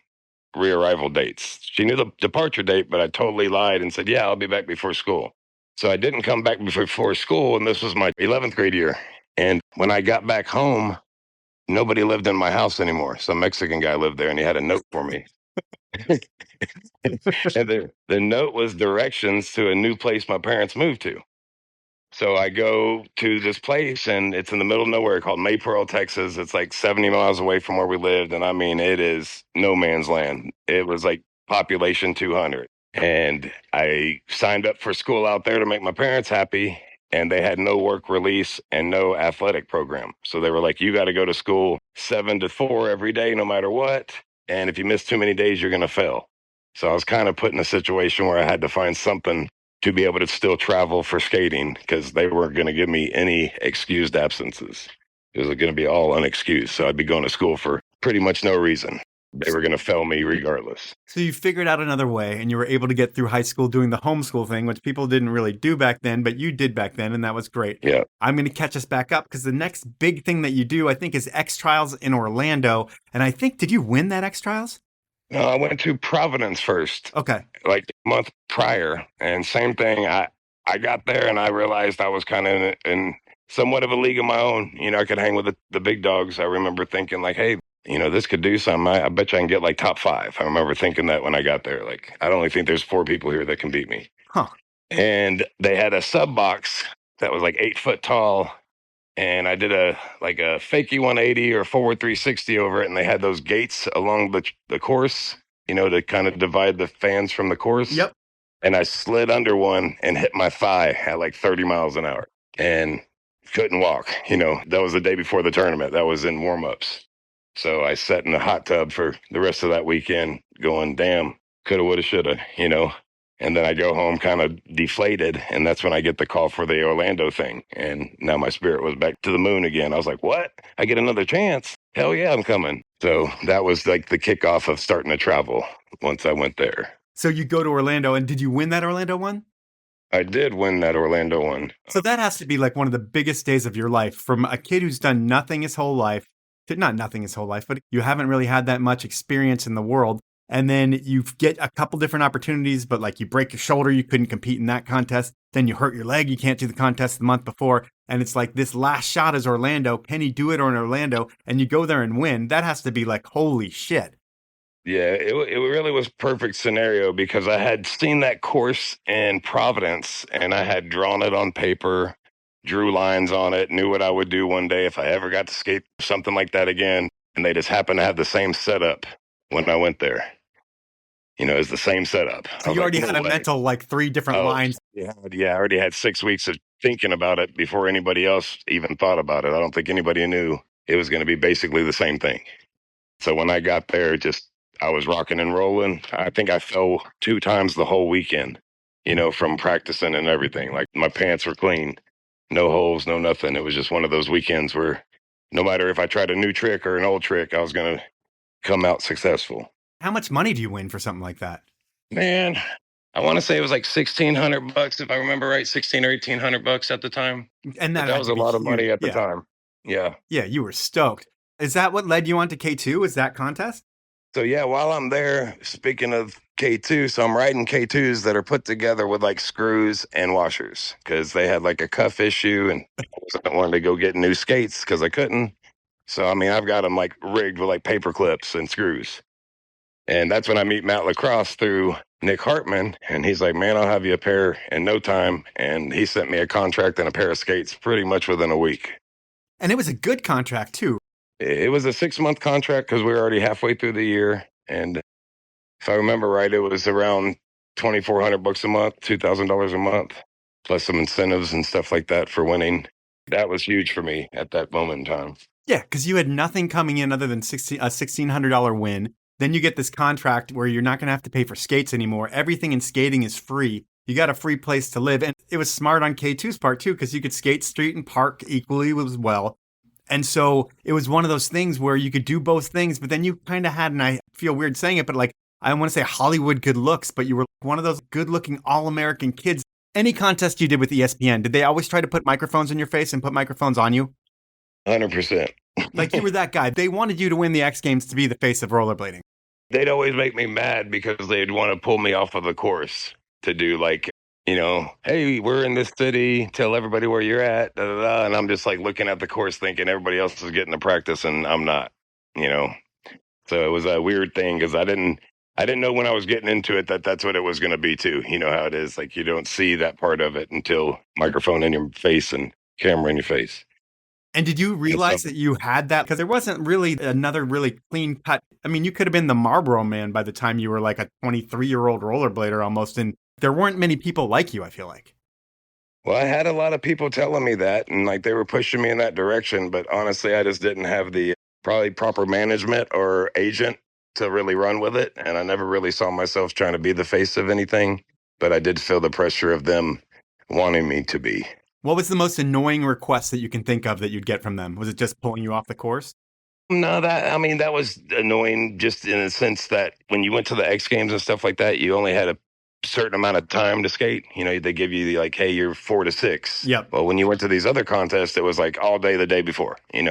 rearrival dates. She knew the departure date, but I totally lied and said, yeah, I'll be back before school. So I didn't come back before school, and this was my 11th grade year. And when I got back home, nobody lived in my house anymore. Some Mexican guy lived there, and he had a note for me. And the note was directions to a new place my parents moved to. So I go to this place, and it's in the middle of nowhere called Maypearl, Texas. It's like 70 miles away from where we lived. And I mean, it is no man's land. It was like population 200. And I signed up for school out there to make my parents happy. And they had no work release and no athletic program. So they were like, you got to go to school 7 to 4 every day, no matter what. And if you miss too many days, you're going to fail. So I was kind of put in a situation where I had to find something to be able to still travel for skating, because they weren't going to give me any excused absences. It was going to be all unexcused. So I'd be going to school for pretty much no reason. They were going to fail me regardless.
So you figured out another way, and you were able to get through high school doing the homeschool thing, which people didn't really do back then, but you did back then, and that was great.
Yeah.
I'm going to catch us back up, because the next big thing that you do, I think, is X Trials in Orlando. And I think, did you win that X Trials?
No, I went to Providence first.
Okay.
Like a month prior. And same thing. I got there and I realized I was kind of in somewhat of a league of my own. I could hang with the big dogs. I remember thinking like, hey, this could do something. I bet you I can get like top 5. I remember thinking that when I got there. Like, I only think there's 4 people here that can beat me.
Huh.
And they had a sub box that was like 8 foot tall. And I did a fakie 180 or forward 360 over it. And they had those gates along the course, to kind of divide the fans from the course.
Yep.
And I slid under one and hit my thigh at like 30 miles an hour and couldn't walk. That was the day before the tournament. That was in warm-ups. So I sat in the hot tub for the rest of that weekend going, damn, coulda, woulda, shoulda, And then I go home kind of deflated, and that's when I get the call for the Orlando thing. And now my spirit was back to the moon again. I was like, what? I get another chance? Hell yeah, I'm coming. So that was like the kickoff of starting to travel once I went there.
So you go to Orlando, and did you win that Orlando one?
I did win that Orlando one.
So that has to be like one of the biggest days of your life from a kid who's done nothing his whole life to not nothing his whole life, but you haven't really had that much experience in the world. And then you get a couple different opportunities, but like you break your shoulder, you couldn't compete in that contest. Then you hurt your leg, you can't do the contest the month before. And it's like this last shot is Orlando. Can he do it or in Orlando? And you go there and win. That has to be like, holy shit.
Yeah, it really was perfect scenario because I had seen that course in Providence and I had drawn it on paper, drew lines on it, knew what I would do one day if I ever got to skate something like that again. And they just happened to have the same setup when I went there. It's the same setup.
So you already had a mental like 3 different lines.
Yeah, I already had 6 weeks of thinking about it before anybody else even thought about it. I don't think anybody knew it was going to be basically the same thing. So when I got there, I was rocking and rolling. I think I fell 2 times the whole weekend, from practicing and everything. Like my pants were clean, no holes, no nothing. It was just one of those weekends where no matter if I tried a new trick or an old trick, I was going to come out successful.
How much money do you win for something like that?
Man, I want to say it was like $1,600 if I remember right, $1,600 or $1,800 at the time.
And
that was a lot of money at the time. Yeah.
Yeah, you were stoked. Is that what led you on to K2? Is that contest?
So yeah, while I'm there, speaking of K2, so I'm riding K2s that are put together with like screws and washers because they had like a cuff issue and I wasn't wanting to go get new skates because I couldn't. So, I've got them like rigged with like paper clips and screws. And that's when I meet Matt Lacrosse through Nick Hartman. And he's like, man, I'll have you a pair in no time. And he sent me a contract and a pair of skates pretty much within a week.
And it was a good contract too.
It was a 6-month contract because we were already halfway through the year. And if I remember right, it was around $2,400 a month, $2,000 a month, plus some incentives and stuff like that for winning. That was huge for me at that moment in time.
Yeah, because you had nothing coming in other than a $1,600 win. Then you get this contract where you're not going to have to pay for skates anymore. Everything in skating is free. You got a free place to live. And it was smart on K2's part too, because you could skate street and park equally as well. And so it was one of those things where you could do both things, but then you kind of had, and I feel weird saying it, but like, I want to say Hollywood good looks, but you were one of those good looking all-American kids. Any contest you did with ESPN, did they always try to put microphones in your face and put microphones on you?
100%.
Like you were that guy. They wanted you to win the X Games to be the face of rollerblading.
They'd always make me mad because they'd want to pull me off of the course to do like, hey, we're in this city, tell everybody where you're at, da, da, da. And I'm just like looking at the course thinking everybody else is getting to practice and I'm not, So it was a weird thing because I didn't know when I was getting into it that's what it was going to be too. You know how it is. Like you don't see that part of it until microphone in your face and camera in your face.
And did you realize that you had that? Because there wasn't really another really clean cut. I mean, you could have been the Marlboro Man by the time you were like a 23-year-old rollerblader almost. And there weren't many people like you, I feel like.
Well, I had a lot of people telling me that and like they were pushing me in that direction. But honestly, I just didn't have the probably proper management or agent to really run with it. And I never really saw myself trying to be the face of anything. But I did feel the pressure of them wanting me to be.
What was the most annoying request that you can think of that you'd get from them? Was it just pulling you off the course?
No, that was annoying just in the sense that when you went to the X Games and stuff like that, you only had a certain amount of time to skate. They give you like, hey, you're 4 to 6.
Yep.
Well, when you went to these other contests, it was like all day the day before, It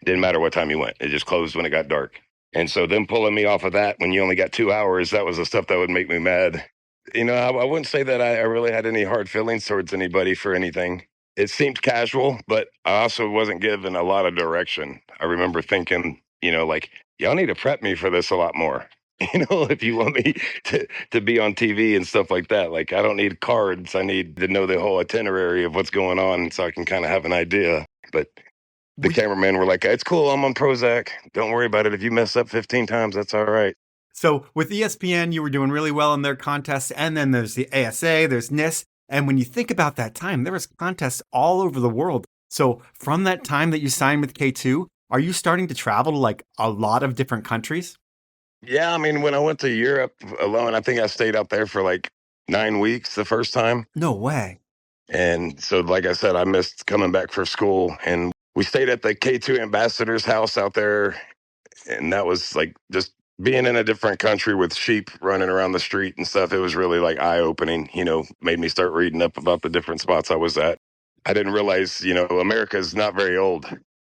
didn't matter what time you went. It just closed when it got dark. And so them pulling me off of that when you only got 2 hours, that was the stuff that would make me mad. I wouldn't say that I really had any hard feelings towards anybody for anything. It seemed casual, but I also wasn't given a lot of direction. I remember thinking, like, y'all need to prep me for this a lot more. If you want me to be on TV and stuff like that. Like, I don't need cards. I need to know the whole itinerary of what's going on so I can kind of have an idea. But the cameramen were like, it's cool. I'm on Prozac. Don't worry about it. If you mess up 15 times, that's all right.
So with ESPN, you were doing really well in their contests. And then there's the ASA, there's NISS. And when you think about that time, there was contests all over the world. So from that time that you signed with K2, are you starting to travel to like a lot of different countries?
Yeah, when I went to Europe alone, I think I stayed out there for like 9 weeks the first time.
No way.
And so, like I said, I missed coming back for school. And we stayed at the K2 ambassador's house out there. And that was like just being in a different country with sheep running around the street and stuff, it was really like eye opening, made me start reading up about the different spots I was at. I didn't realize, America's not very old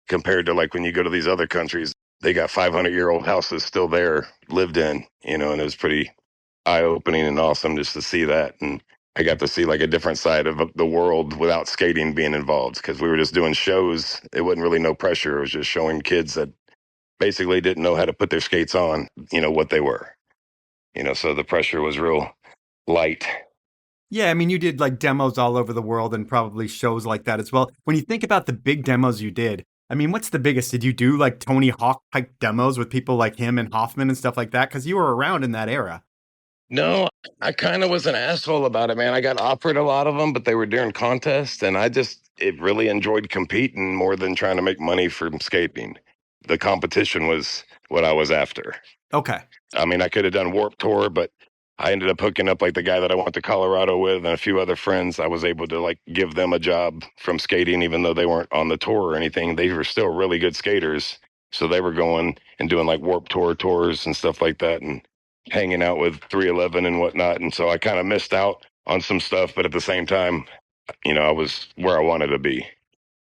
compared to like when you go to these other countries. They got 500-year-old houses still there, lived in, and it was pretty eye opening and awesome just to see that. And I got to see like a different side of the world without skating being involved because we were just doing shows. It wasn't really no pressure. It was just showing kids that basically didn't know how to put their skates on, what they were. So the pressure was real light.
Yeah, I mean, you did like demos all over the world and probably shows like that as well. When you think about the big demos you did, I mean, what's the biggest? Did you do like Tony Hawk type demos with people like him and Hoffman and stuff like that? Because you were around in that era.
No, I kind of was an asshole about it, man. I got offered a lot of them, but they were during contests, and it really enjoyed competing more than trying to make money from skating. The competition was what I was after.
Okay.
I mean, I could have done Warped Tour, but I ended up hooking up like the guy that I went to Colorado with and a few other friends. I was able to like give them a job from skating, even though they weren't on the tour or anything. They were still really good skaters. So they were going and doing like Warped Tour tours and stuff like that and hanging out with 311 and whatnot. And so I kind of missed out on some stuff, but at the same time, I was where I wanted to be.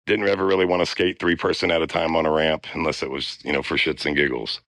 Didn't ever really want to skate 3-person at a time on a ramp unless it was, for shits and giggles.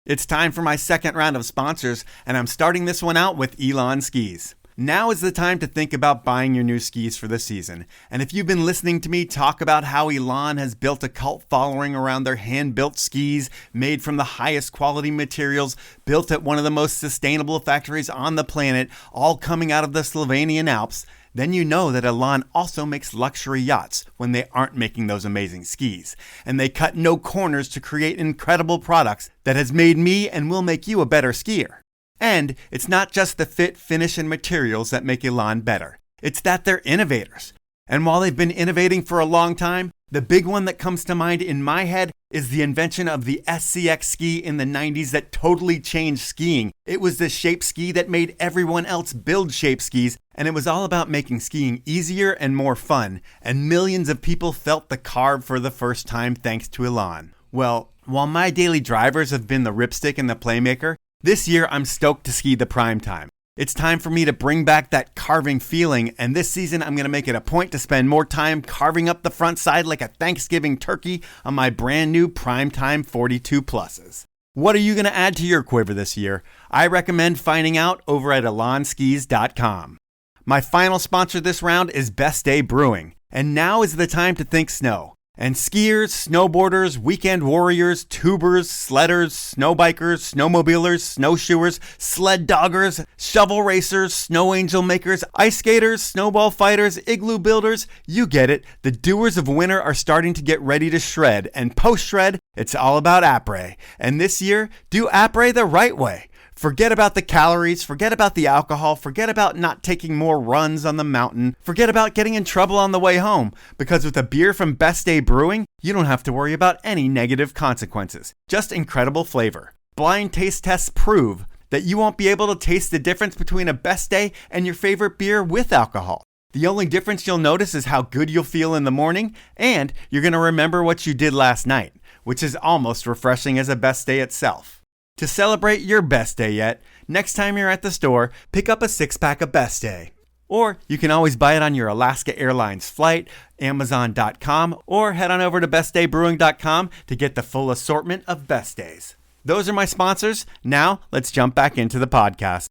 It's time for my second round of sponsors, and I'm starting this one out with Elan Skis. Now is the time to think about buying your new skis for the season. And if you've been listening to me talk about how Elan has built a cult following around their hand-built skis made from the highest quality materials, built at one of the most sustainable factories on the planet, all coming out of the Slovenian Alps, then you know that Elan also makes luxury yachts when they aren't making those amazing skis. And they cut no corners to create incredible products that has made me and will make you a better skier. And it's not just the fit, finish, and materials that make Elan better. It's that they're innovators. And while they've been innovating for a long time, the big one that comes to mind in my head is the invention of the SCX ski in the 90s that totally changed skiing. It was the shape ski that made everyone else build shape skis, and it was all about making skiing easier and more fun, and millions of people felt the carve for the first time thanks to Elan. Well, while my daily drivers have been the Ripstick and the Playmaker, this year I'm stoked to ski the Primetime. It's time for me to bring back that carving feeling, and this season I'm going to make it a point to spend more time carving up the front side like a Thanksgiving turkey on my brand new Primetime 42 Pluses. What are you going to add to your quiver this year? I recommend finding out over at elanskis.com. My final sponsor this round is Best Day Brewing, and now is the time to think snow. And skiers, snowboarders, weekend warriors, tubers, sledders, snowbikers, snowmobilers, snowshoers, sled doggers, shovel racers, snow angel makers, ice skaters, snowball fighters, igloo builders, you get it. The doers of winter are starting to get ready to shred, and post-shred, it's all about après. And this year, do après the right way. Forget about the calories, forget about the alcohol, forget about not taking more runs on the mountain, forget about getting in trouble on the way home, because with a beer from Best Day Brewing, you don't have to worry about any negative consequences, just incredible flavor. Blind taste tests prove that you won't be able to taste the difference between a Best Day and your favorite beer with alcohol. The only difference you'll notice is how good you'll feel in the morning, and you're going to remember what you did last night, which is almost refreshing as a Best Day itself. To celebrate your best day yet, next time you're at the store, pick up a 6-pack of Best Day. Or you can always buy it on your Alaska Airlines flight, Amazon.com, or head on over to bestdaybrewing.com to get the full assortment of Best Days. Those are my sponsors. Now, let's jump back into the podcast.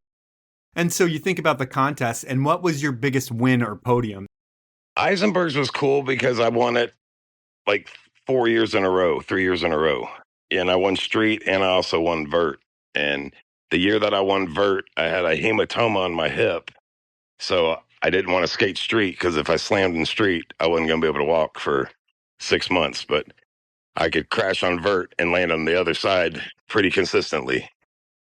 And so you think about the contest, and what was your biggest win or podium?
Eisenberg's was cool because I won it like 3 years in a row. And I won street and I also won vert. And the year that I won vert, I had a hematoma on my hip. So I didn't want to skate street because if I slammed in street, I wasn't going to be able to walk for 6 months. But I could crash on vert and land on the other side pretty consistently.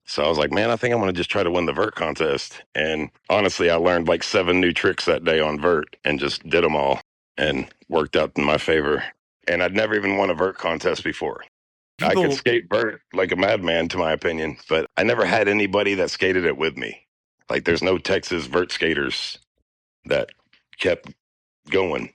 So I was like, man, I think I'm going to just try to win the vert contest. And honestly, I learned like 7 new tricks that day on vert and just did them all and worked out in my favor. And I'd never even won a vert contest before. I could skate vert like a madman, to my opinion, but I never had anybody that skated it with me. Like, there's no Texas vert skaters that kept going.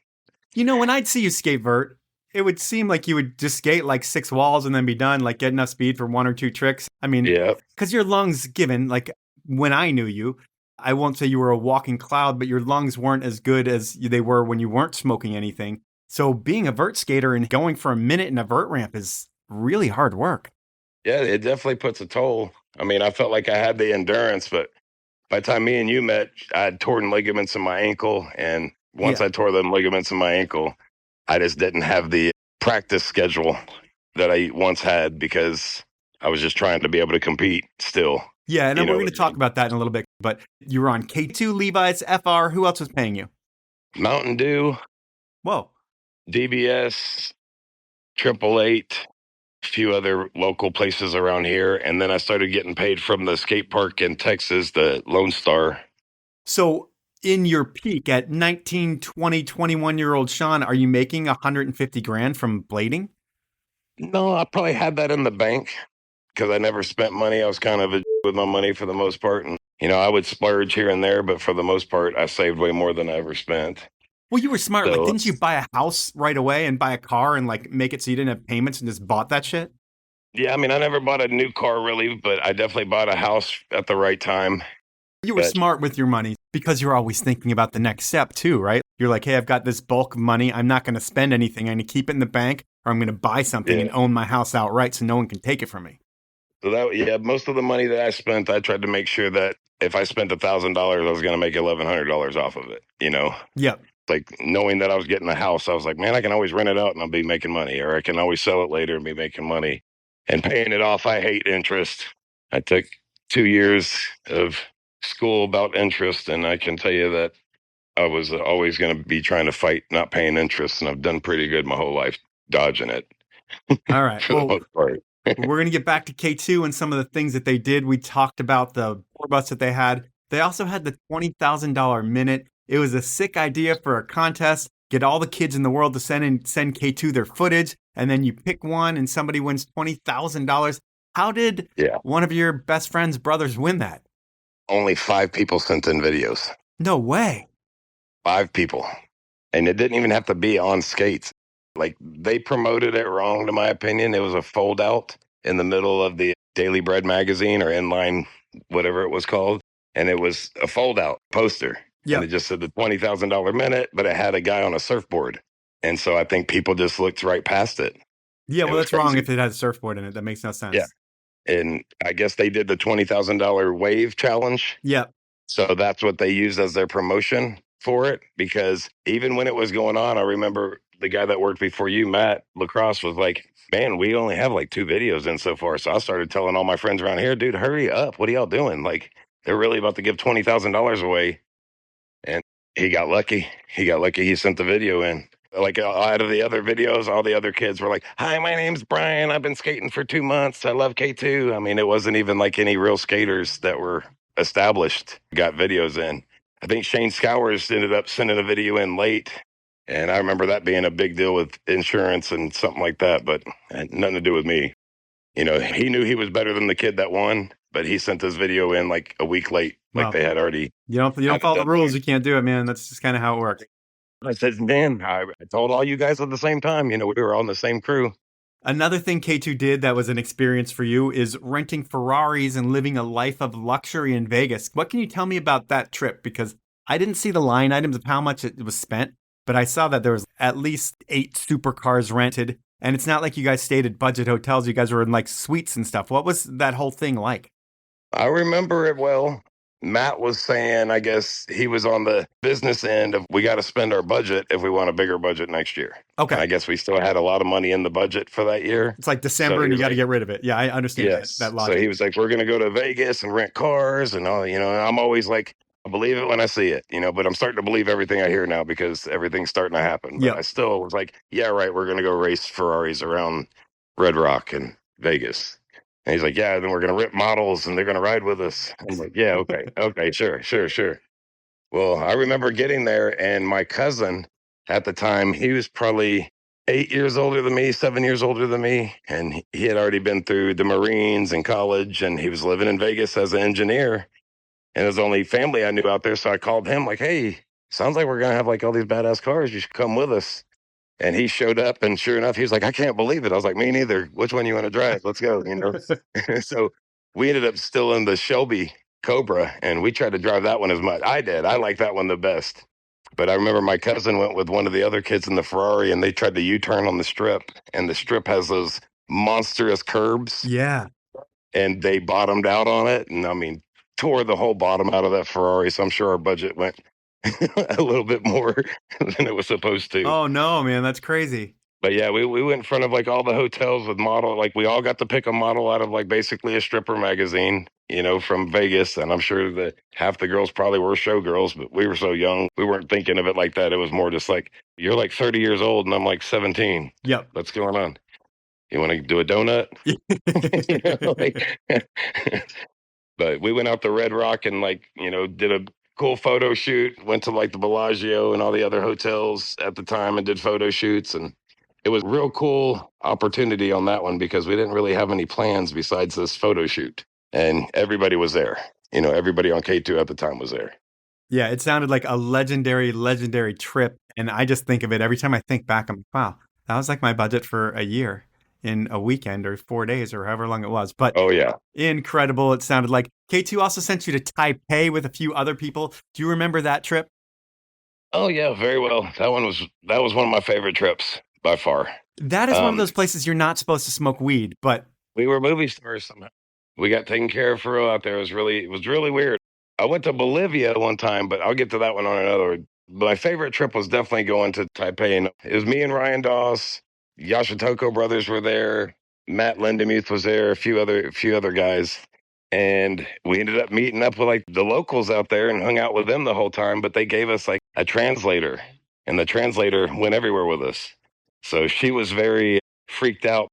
You know, when I'd see you skate vert, it would seem like you would just skate like 6 walls and then be done, like get enough speed for 1 or 2 tricks. I mean,
Yeah.
because your lungs, given, like when I knew you, I won't say you were a walking cloud, but your lungs weren't as good as they were when you weren't smoking anything. So being a vert skater and going for a minute in a vert ramp is really hard work.
Yeah, it definitely puts a toll. I mean, I felt like I had the endurance, but by the time me and you met, I had torn ligaments in my ankle. And once I tore them ligaments in my ankle, I just didn't have the practice schedule that I once had because I was just trying to be able to compete still.
Yeah, and we're going to talk about that in a little bit. But you were on K2, Levi's, FR. Who else was paying you?
Mountain Dew.
Whoa.
DBS, 888, a few other local places around here. And then I started getting paid from the skate park in Texas, the Lone Star.
So in your peak at 19, 20, 21-year-old Shawn, are you making 150 grand from blading?
No, I probably had that in the bank because I never spent money. I was kind of with my money for the most part. And, I would splurge here and there, but for the most part, I saved way more than I ever spent.
Well, you were smart.
So,
like, didn't you buy a house right away and buy a car and like make it so you didn't have payments and just bought that shit?
Yeah, I mean, I never bought a new car really, but I definitely bought a house at the right time.
You were smart with your money because you're always thinking about the next step too, right? You're like, hey, I've got this bulk of money. I'm not going to spend anything. I'm going to keep it in the bank or I'm going to buy something and own my house outright so no one can take it from me.
So most of the money that I spent, I tried to make sure that if I spent $1,000, I was going to make $1,100 off of it,
Yep.
Like knowing that I was getting a house, I was like, man, I can always rent it out and I'll be making money, or I can always sell it later and be making money. And paying it off, I hate interest. I took 2 years of school about interest, and I can tell you that I was always going to be trying to fight not paying interest, and I've done pretty good my whole life dodging it.
All right. Well, we're going to get back to K2 and some of the things that they did. We talked about the tour bus that they had. They also had the $20,000 minute. It was a sick idea for a contest. Get all the kids in the world to send K2 their footage, and then you pick one and somebody wins $20,000. How did one of your best friend's brothers win that?
Only 5 people sent in videos.
No way.
5 people. And it didn't even have to be on skates. Like, they promoted it wrong, to my opinion. It was a fold out in the middle of the Daily Bread magazine or Inline, whatever it was called. And it was a fold out poster. Yep. And it just said the $20,000 minute, but it had a guy on a surfboard. And so I think people just looked right past it.
Yeah, well, that's crazy. Wrong if it had a surfboard in it. That makes no sense.
Yeah. And I guess they did the $20,000 wave challenge.
Yep.
So that's what they used as their promotion for it. Because even when it was going on, I remember the guy that worked before you, Matt Lacrosse, was like, man, we only have like 2 videos in so far. So I started telling all my friends around here, dude, hurry up. What are y'all doing? Like, they're really about to give $20,000 away. And he got lucky. He sent the video in. Like, out of the other videos, all the other kids were like, hi, my name's Brian. I've been skating for 2 months. I love K2. I mean, it wasn't even like any real skaters that were established got videos in. I think Shane Scowers ended up sending a video in late. And I remember that being a big deal with insurance and something like that, but it had nothing to do with me. He knew he was better than the kid that won, but he sent his video in like a week late, like they had already.
You don't follow the rules, you can't do it, man. That's just kind of how it works.
I said, man, I told all you guys at the same time, we were on the same crew.
Another thing K2 did that was an experience for you is renting Ferraris and living a life of luxury in Vegas. What can you tell me about that trip? Because I didn't see the line items of how much it was spent, but I saw that there was at least 8 supercars rented. And it's not like you guys stayed at budget hotels. You guys were in like suites and stuff. What was that whole thing like?
I remember it well. Matt was saying, I guess he was on the business end of we got to spend our budget if we want a bigger budget next year.
Okay.
And I guess we still had a lot of money in the budget for that year.
It's like December and you got to get rid of it. Yeah, I understand that logic.
So he was like, we're going to go to Vegas and rent cars and all, and I'm always like, I believe it when I see it, but I'm starting to believe everything I hear now because everything's starting to happen. But I still was like, yeah, right, we're going to go race Ferraris around Red Rock and Vegas. And he's like, yeah, then we're going to rip models and they're going to ride with us. I'm like, yeah, okay, sure. Well, I remember getting there and my cousin at the time, he was probably 8 years older than me, 7 years older than me. And he had already been through the Marines and college and he was living in Vegas as an engineer. And it was the only family I knew out there. So I called him like, hey, sounds like we're going to have like all these badass cars. You should come with us. And he showed up, and sure enough, he was like, I can't believe it. I was like, me neither. Which one you want to drive? Let's go. So we ended up still in the Shelby Cobra, and we tried to drive that one as much. I did. I like that one the best. But I remember my cousin went with one of the other kids in the Ferrari, and they tried to U-turn on the strip, and the strip has those monstrous curbs.
Yeah.
And they bottomed out on it, and I mean, tore the whole bottom out of that Ferrari. So I'm sure our budget went a little bit more than it was supposed to.
Oh no, man, that's crazy.
But yeah, we went in front of like all the hotels with model. Like we all got to pick a model out of like basically a stripper magazine, from Vegas. And I'm sure that half the girls probably were showgirls, but we were so young, we weren't thinking of it like that. It was more just like, you're like 30 years old and I'm like 17.
Yep.
What's going on? You want to do a donut? But we went out to Red Rock and did a cool photo shoot, went to like the Bellagio and all the other hotels at the time and did photo shoots. And it was a real cool opportunity on that one because we didn't really have any plans besides this photo shoot. And everybody was there. Everybody on K2 at the time was there.
Yeah, it sounded like a legendary trip. And I just think of it every time I think back, I'm like, wow, that was like my budget for a year in a weekend or 4 days or however long it was. But
oh, yeah.
Incredible. It sounded like K2 also sent you to Tai Pei with a few other people. Do you remember that trip?
Oh, yeah, very well. That was one of my favorite trips by far.
That is one of those places you're not supposed to smoke weed, but
we were movie stars somehow. We got taken care of for real out there. It was really weird. I went to Bolivia one time, but I'll get to that one on another. My favorite trip was definitely going to Tai Pei. And it was me and Ryan Dawes. Yashitoko brothers were there. Matt Lindemuth was there. A few other guys. And we ended up meeting up with like the locals out there and hung out with them the whole time. But they gave us like a translator, and the translator went everywhere with us. So she was very freaked out.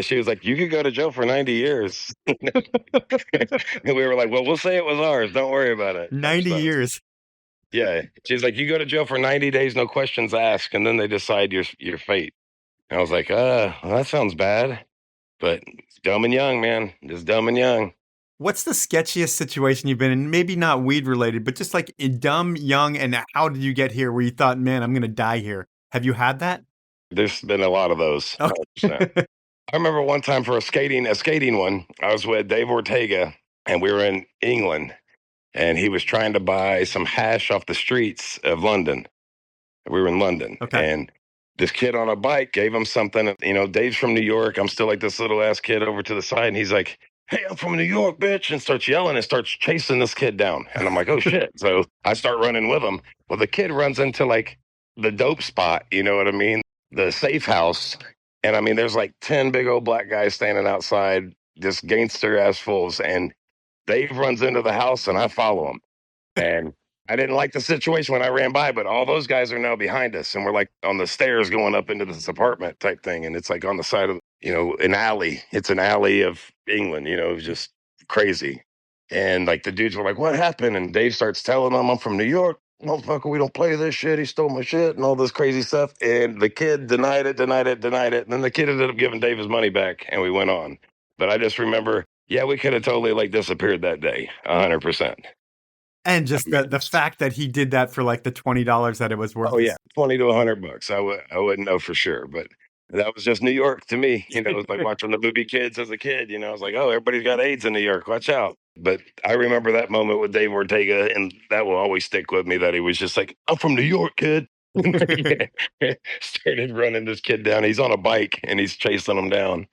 She was like, you could go to jail for 90 years. And we were like, well, we'll say it was ours. Don't worry about it.
90 years.
Yeah. She's like, you go to jail for 90 days, no questions asked. And then they decide your fate. And I was like, well, that sounds bad. But dumb and young, man. Just dumb and young.
What's the sketchiest situation you've been in? Maybe not weed related, but just like dumb, young, and how did you get here where you thought, man, I'm going to die here? Have you had that?
There's been a lot of those.
Okay.
I remember one time for a skating one, I was with Dave Ortega, and we were in England, and he was trying to buy some hash off the streets of London. We were in London,
okay.
And this kid on a bike gave him something. Dave's from New York. I'm still like this little ass kid over to the side, and he's like, hey, I'm from New York, bitch, and starts yelling and starts chasing this kid down. And I'm like, oh, shit. So I start running with him. Well, the kid runs into like the dope spot, you know what I mean? The safe house. And I mean, there's like 10 big old black guys standing outside, just gangster ass fools. And Dave runs into the house and I follow him. And I didn't like the situation when I ran by, but all those guys are now behind us. And we're like on the stairs going up into this apartment type thing. And it's like on the side of, an alley. It's an alley of England, it was just crazy. And like the dudes were like, what happened? And Dave starts telling them, I'm from New York. Motherfucker, we don't play this shit. He stole my shit and all this crazy stuff. And the kid denied it. And then the kid ended up giving Dave his money back and we went on. But I just remember, yeah, we could have totally like disappeared that day, 100%.
And just the fact that he did that for like the $20 that it was worth.
Oh yeah, $20 to $100. I wouldn't know for sure, but that was just New York to me. It was like watching the movie Kids as a kid. I was like, oh, everybody's got AIDS in New York. Watch out. But I remember that moment with Dave Ortega, and that will always stick with me, that he was just like, I'm from New York, kid. Started running this kid down. He's on a bike, and he's chasing him down.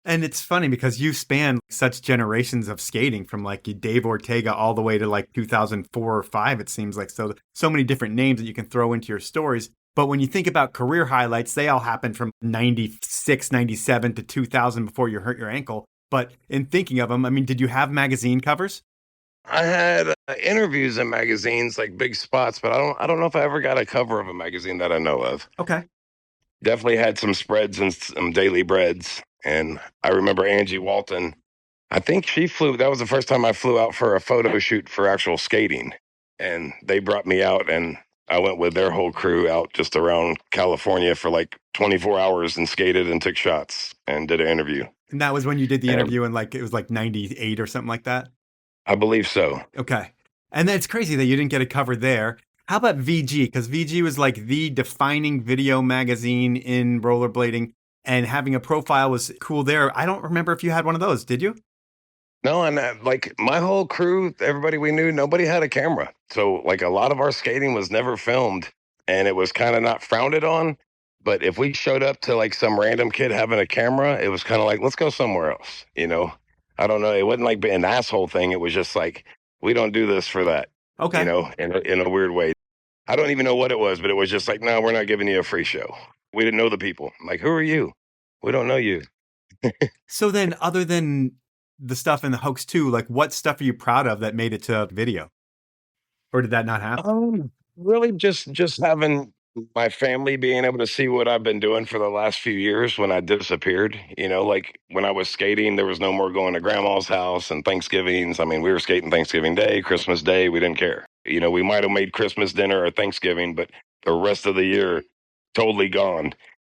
And it's funny because you span such generations of skating from like Dave Ortega all the way to like 2004 or 5, it seems like. So many different names that you can throw into your stories. But when you think about career highlights, they all happened from 96, 97 to 2000 before you hurt your ankle. But in thinking of them, I mean, did you have magazine covers?
I had interviews in magazines, like big spots, but I don't know if I ever got a cover of a magazine that I know of.
Okay.
Definitely had some spreads and some daily breads. And I remember Angie Walton. I think she flew. That was the first time I flew out for a photo shoot for actual skating. And they brought me out, and I went with their whole crew out just around California for like 24 hours and skated and took shots and did an interview.
And that was when you did the interview, and like it was like 98 or something like that?
I believe so.
Okay. And then it's crazy that you didn't get a cover there. How about VG? Because VG was like the defining video magazine in rollerblading, and having a profile was cool there. I don't remember if you had one of those. Did you?
No, and like my whole crew, everybody we knew, nobody had a camera. So like a lot of our skating was never filmed and it was kind of not frowned on. But if we showed up to like some random kid having a camera, it was kind of like, let's go somewhere else. I don't know. It wasn't like an asshole thing. It was just like, we don't do this for that,
Okay.
in a weird way. I don't even know what it was, but it was just like, no, we're not giving you a free show. We didn't know the people. I'm like, who are you? We don't know you.
So then, other than the stuff in the Hoax 2, like what stuff are you proud of that made it to video? Or did that not happen?
Really just having my family being able to see what I've been doing for the last few years when I disappeared. Like when I was skating, there was no more going to grandma's house and Thanksgivings. I mean, we were skating Thanksgiving Day, Christmas Day. We didn't care. We might have made Christmas dinner or Thanksgiving, but the rest of the year, totally gone.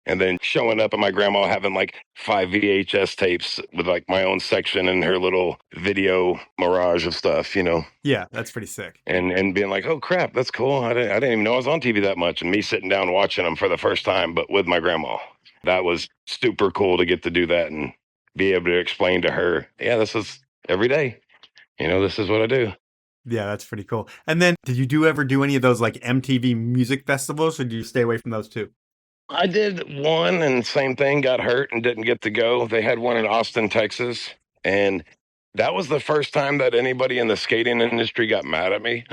And then showing up at my grandma having like 5 VHS tapes with like my own section and her little video mirage of stuff.
Yeah, that's pretty sick.
And being like, oh crap, that's cool. I didn't even know I was on TV that much. And me sitting down watching them for the first time, but with my grandma. That was super cool to get to do that and be able to explain to her, yeah, this is every day. This is what I do.
Yeah, that's pretty cool. And then did you ever do any of those like MTV music festivals, or do you stay away from those too?
I did one and same thing, got hurt and didn't get to go. They had one in Austin, Texas. And that was the first time that anybody in the skating industry got mad at me.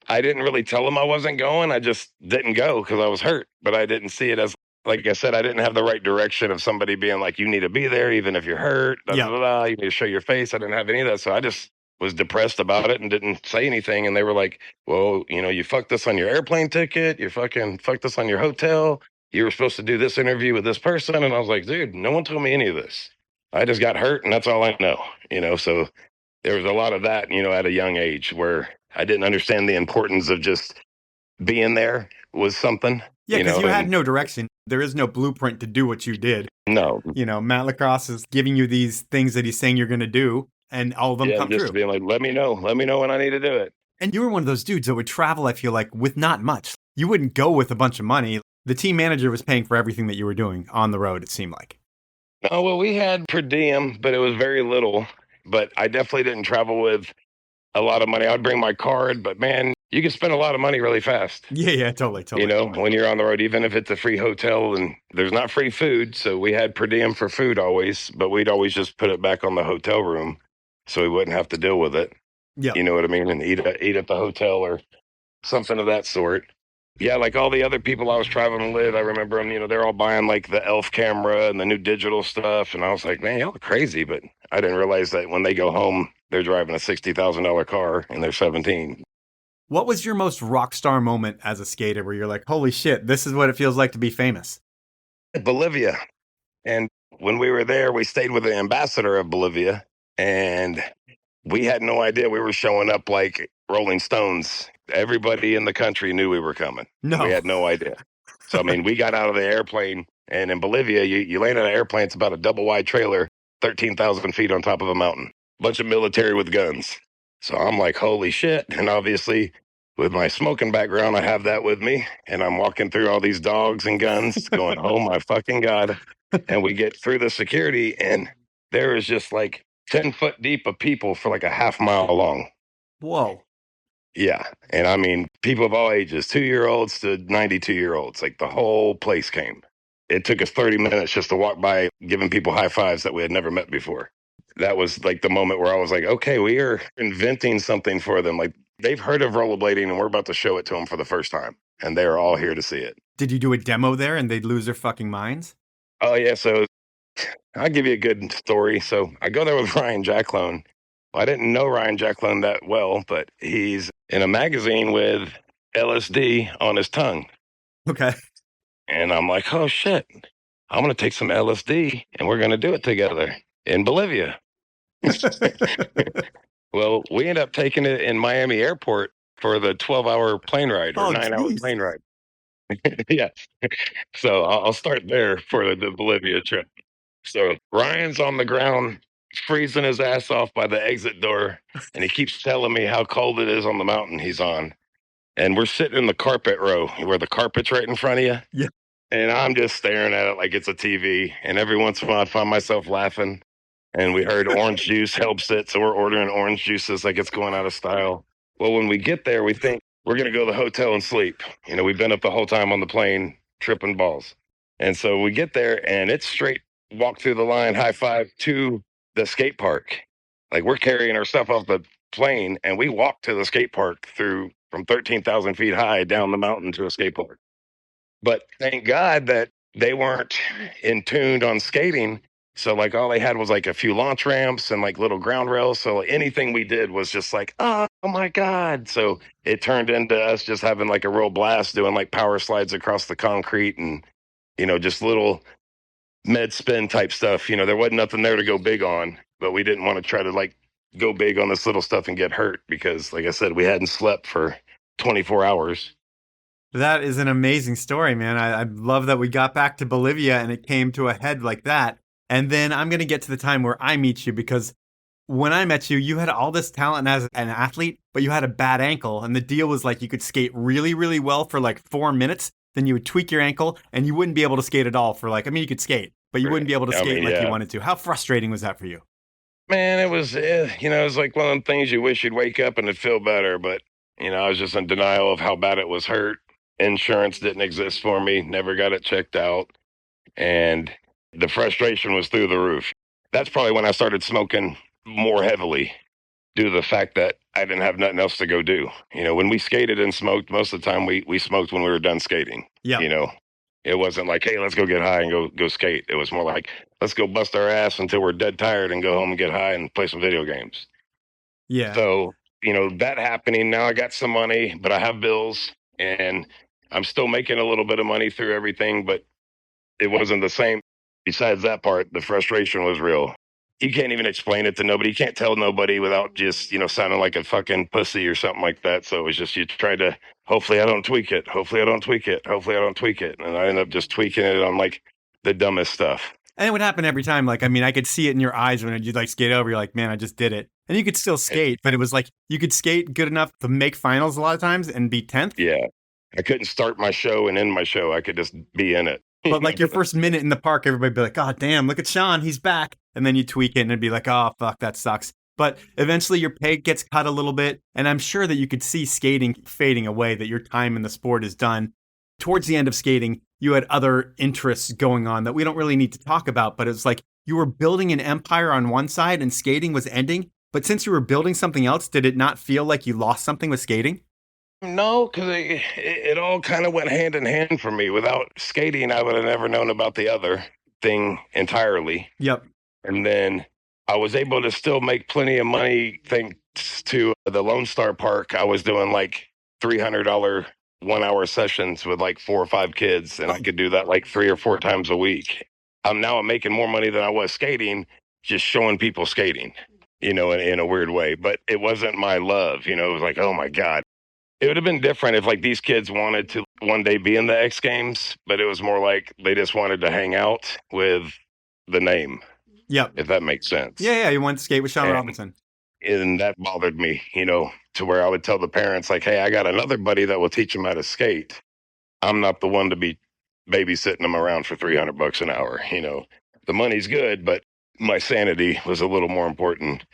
I didn't really tell them I wasn't going. I just didn't go because I was hurt. But I didn't see it as, like I said, I didn't have the right direction of somebody being like, you need to be there even if you're hurt. Da, da, da, da. You need to show your face. I didn't have any of that. So I just was depressed about it and didn't say anything. And they were like, well, you fucked us on your airplane ticket. You fucking fucked us on your hotel. You were supposed to do this interview with this person. And I was like, dude, no one told me any of this. I just got hurt and that's all I know. So there was a lot of that, at a young age where I didn't understand the importance of just being there was something.
Yeah, because you had no direction. There is no blueprint to do what you did.
No.
Matt Lacrosse is giving you these things that he's saying you're going to do, and all of them come
just
true.
Being like, let me know when I need to do it.
And you were one of those dudes that would travel, I feel like, with not much. You wouldn't go with a bunch of money. The team manager was paying for everything that you were doing on the road, it seemed like.
Oh, well, we had per diem, but it was very little. But I definitely didn't travel with a lot of money. I'd bring my card, but man, you can spend a lot of money really fast.
Yeah, totally.
When you're on the road, even if it's a free hotel and there's not free food. So we had per diem for food always, but we'd always just put it back on the hotel room so we wouldn't have to deal with it.
Yeah.
You know what I mean? And eat at the hotel or something of that sort. Yeah, like all the other people I was traveling with, I remember them, they're all buying like the ELF camera and the new digital stuff. And I was like, man, y'all are crazy. But I didn't realize that when they go home, they're driving a $60,000 car and they're 17.
What was your most rock star moment as a skater where you're like, holy shit, this is what it feels like to be famous?
Bolivia. And when we were there, we stayed with the ambassador of Bolivia. And we had no idea we were showing up like Rolling Stones. Everybody in the country knew we were coming.
No.
We had no idea. So, I mean, we got out of the airplane, and in Bolivia, you land on an airplane, it's about a double wide trailer, 13,000 feet on top of a mountain. Bunch of military with guns. So I'm like, holy shit. And obviously, with my smoking background, I have that with me. And I'm walking through all these dogs and guns going, oh my fucking God. And we get through the security, and there is just like 10 foot deep of people for like a half mile long.
Whoa.
Yeah. And I mean, people of all ages, 2-year-olds to 92-year-olds, like the whole place came. It took us 30 minutes just to walk by giving people high fives that we had never met before. That was like the moment where I was like, okay, we are inventing something for them. Like they've heard of rollerblading and we're about to show it to them for the first time. And they are all here to see it.
Did you do a demo there and they'd lose their fucking minds?
Oh, yeah. So I'll give you a good story. So I go there with Ryan Jacklone. I didn't know Ryan Jacklone that well, but he's in a magazine with LSD on his tongue.
Okay.
And I'm like, oh, shit, I'm going to take some LSD and we're going to do it together in Bolivia. Well, we ended up taking it in Miami Airport for the 12-hour plane ride or 9-hour plane ride. Yeah. So I'll start there for the Bolivia trip. So Ryan's on the ground, freezing his ass off by the exit door, and he keeps telling me how cold it is on the mountain he's on. And we're sitting in the carpet row where the carpet's right in front of you.
Yeah.
And I'm just staring at it like it's a TV. And every once in a while, I find myself laughing. And we heard orange juice helps it. So we're ordering orange juices like it's going out of style. Well, when we get there, we think we're going to go to the hotel and sleep. We've been up the whole time on the plane tripping balls. And so we get there and it's straight walk through the line, high five to the skate park. Like we're carrying our stuff off the plane and we walk to the skate park from 13,000 feet high down the mountain to a skate park. But thank God that they weren't in tuned on skating. So like all they had was like a few launch ramps and like little ground rails. So anything we did was just like, oh my God. So it turned into us just having like a real blast doing like power slides across the concrete and, just little med spin type stuff. There wasn't nothing there to go big on, but we didn't want to try to like go big on this little stuff and get hurt because like I said, we hadn't slept for 24 hours.
That is an amazing story, man. I love that we got back to Bolivia and it came to a head like that. And then I'm going to get to the time where I meet you because when I met you, you had all this talent as an athlete, but you had a bad ankle. And the deal was like you could skate really, really well for like 4 minutes. Then you would tweak your ankle and you wouldn't be able to skate at all for you could skate, but you wouldn't be able to skate like you wanted to. How frustrating was that for you?
Man, it was, it was like one of them things you wish you'd wake up and it'd feel better. But, I was just in denial of how bad it was hurt. Insurance didn't exist for me, never got it checked out. And the frustration was through the roof. That's probably when I started smoking more heavily due to the fact that I didn't have nothing else to go do. When we skated and smoked, most of the time we smoked when we were done skating.
Yeah.
It wasn't like, hey, let's go get high and go skate. It was more like, let's go bust our ass until we're dead tired and go home and get high and play some video games.
Yeah.
So, that happening, now I got some money, but I have bills and I'm still making a little bit of money through everything, but it wasn't the same. Besides that part, the frustration was real. You can't even explain it to nobody. You can't tell nobody without just, sounding like a fucking pussy or something like that. So it was just, you try to, hopefully I don't tweak it. Hopefully I don't tweak it. Hopefully I don't tweak it. And I ended up just tweaking it on like the dumbest stuff.
And it would happen every time. I could see it in your eyes when you'd skate over. You're like, man, I just did it. And you could still skate, but it was like you could skate good enough to make finals a lot of times and be 10th.
Yeah. I couldn't start my show and end my show. I could just be in it.
But your first minute in the park, everybody'd be like, oh, damn, look at Shawn. He's back. And then you tweak it and it'd be like, oh, fuck, that sucks. But eventually your pay gets cut a little bit. And I'm sure that you could see skating fading away, that your time in the sport is done. Towards the end of skating, you had other interests going on that we don't really need to talk about. But it's like you were building an empire on one side and skating was ending. But since you were building something else, did it not feel like you lost something with skating?
No, because it all kind of went hand in hand for me. Without skating, I would have never known about the other thing entirely.
Yep.
And then I was able to still make plenty of money thanks to the Lone Star Park. I was doing like $300 1-hour sessions with like 4 or 5 kids, and I could do that like 3 or 4 times a week. I'm making more money than I was skating, just showing people skating, in a weird way. But it wasn't my love, it was like, oh my God. It would have been different if like these kids wanted to one day be in the X Games, but it was more like they just wanted to hang out with the name.
Yep.
If that makes sense.
Yeah, you went to skate with Shawn Robertson.
And that bothered me, to where I would tell the parents like, hey, I got another buddy that will teach them how to skate. I'm not the one to be babysitting them around for $300 an hour. The money's good, but my sanity was a little more important.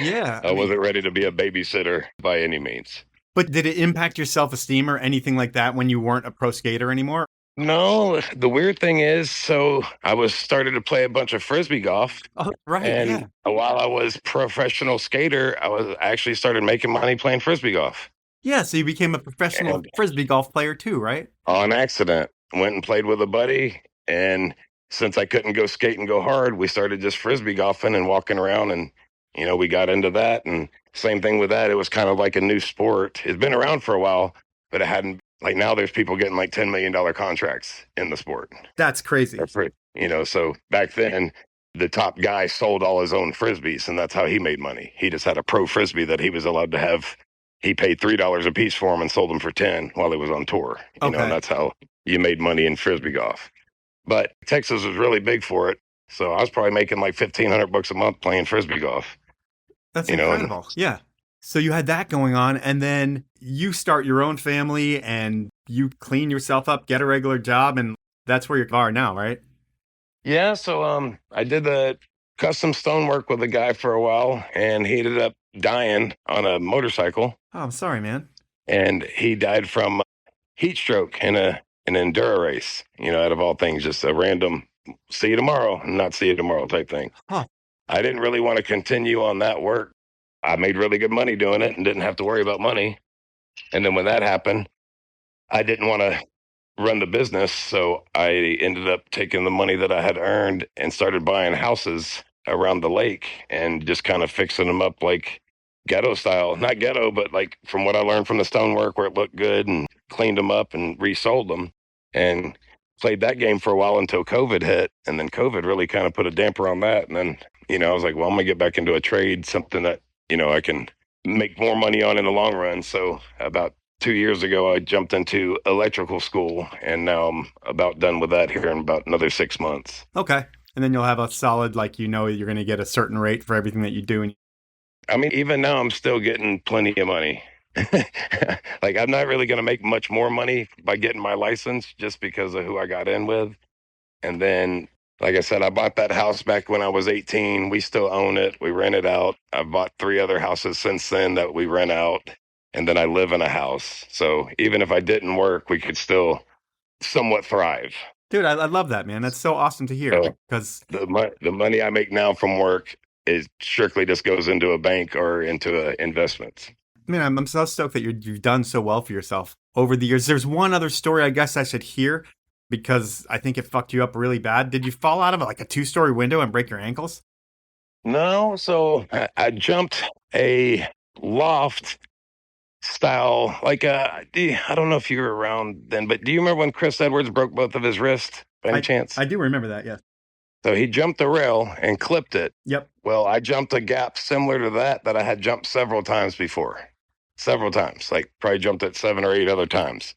Yeah.
I wasn't ready to be a babysitter by any means.
But did it impact your self-esteem or anything like that when you weren't a pro skater anymore?
No, the weird thing is, so I was started to play a bunch of Frisbee golf.
Oh, right.
And while I was professional skater, I actually started making money playing Frisbee golf.
Yeah, so you became a professional Frisbee golf player too, right?
On accident. Went and played with a buddy. And since I couldn't go skate and go hard, we started just Frisbee golfing and walking around, and we got into that. And same thing with that. It was kind of like a new sport. It's been around for a while, but it hadn't. Like now there's people getting like $10 million contracts in the sport.
That's crazy.
So back then the top guy sold all his own Frisbees, and that's how he made money. He just had a pro Frisbee that he was allowed to have. He paid $3 a piece for them and sold them for 10 while he was on tour. And that's how you made money in Frisbee golf. But Texas was really big for it. So I was probably making like $1,500 a month playing Frisbee golf.
That's incredible. Yeah. So you had that going on, and then you start your own family and you clean yourself up, get a regular job, and that's where you are now, right?
Yeah, so I did the custom stonework with a guy for a while, and he ended up dying on a motorcycle,
Oh, I'm sorry, man.
and he died from heat stroke in an enduro race. Out of all things, just a random see you tomorrow, not see you tomorrow type thing.
Huh.
I didn't really want to continue on that work. I made really good money doing it and didn't have to worry about money. And then when that happened, I didn't want to run the business. So I ended up taking the money that I had earned and started buying houses around the lake and just kind of fixing them up like ghetto style. Not ghetto, but like from what I learned from the stonework where it looked good, and cleaned them up and resold them and played that game for a while until COVID hit. And then COVID really kind of put a damper on that. And then, I was like, well, I'm going to get back into a trade, something that, I can make more money on in the long run. So about 2 years ago, I jumped into electrical school, and now I'm about done with that here in about another 6 months.
Okay. And then you'll have a solid, you're going to get a certain rate for everything that you do. And
I mean, even now, I'm still getting plenty of money. Like, I'm not really going to make much more money by getting my license just because of who I got in with. And then, like I said, I bought that house back when I was 18. We still own it. We rent it out. I've bought 3 other houses since then that we rent out. And then I live in a house. So even if I didn't work, we could still somewhat thrive.
dude, I love that, man. That's so awesome to hear
So
because,
the money I make now from work is strictly just goes into a bank or into investments.
man, I'm so stoked that you've done so well for yourself over the years. There's one other story I guess I should hear because I think it fucked you up really bad. Did you fall out of like a 2-story window and break your ankles?
No, so I jumped a loft style, like I don't know if you were around then, but do you remember when Chris Edwards broke both of his wrists by any chance?
I do remember that, yeah.
So he jumped the rail and clipped it.
Yep.
Well, I jumped a gap similar to that I had jumped several times before. Several times, like probably jumped it 7 or 8 other times.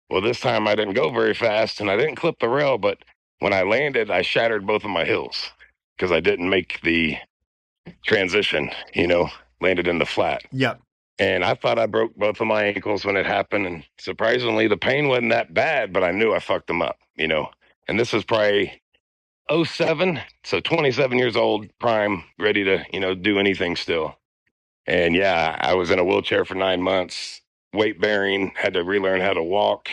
Well, this time I didn't go very fast and I didn't clip the rail, but when I landed, I shattered both of my heels because I didn't make the transition, landed in the flat.
Yep.
And I thought I broke both of my ankles when it happened. And surprisingly, the pain wasn't that bad, but I knew I fucked them up, And this was probably '07, so 27 years old, prime, ready to, do anything still. And yeah, I was in a wheelchair for 9 months, weight bearing, had to relearn how to walk.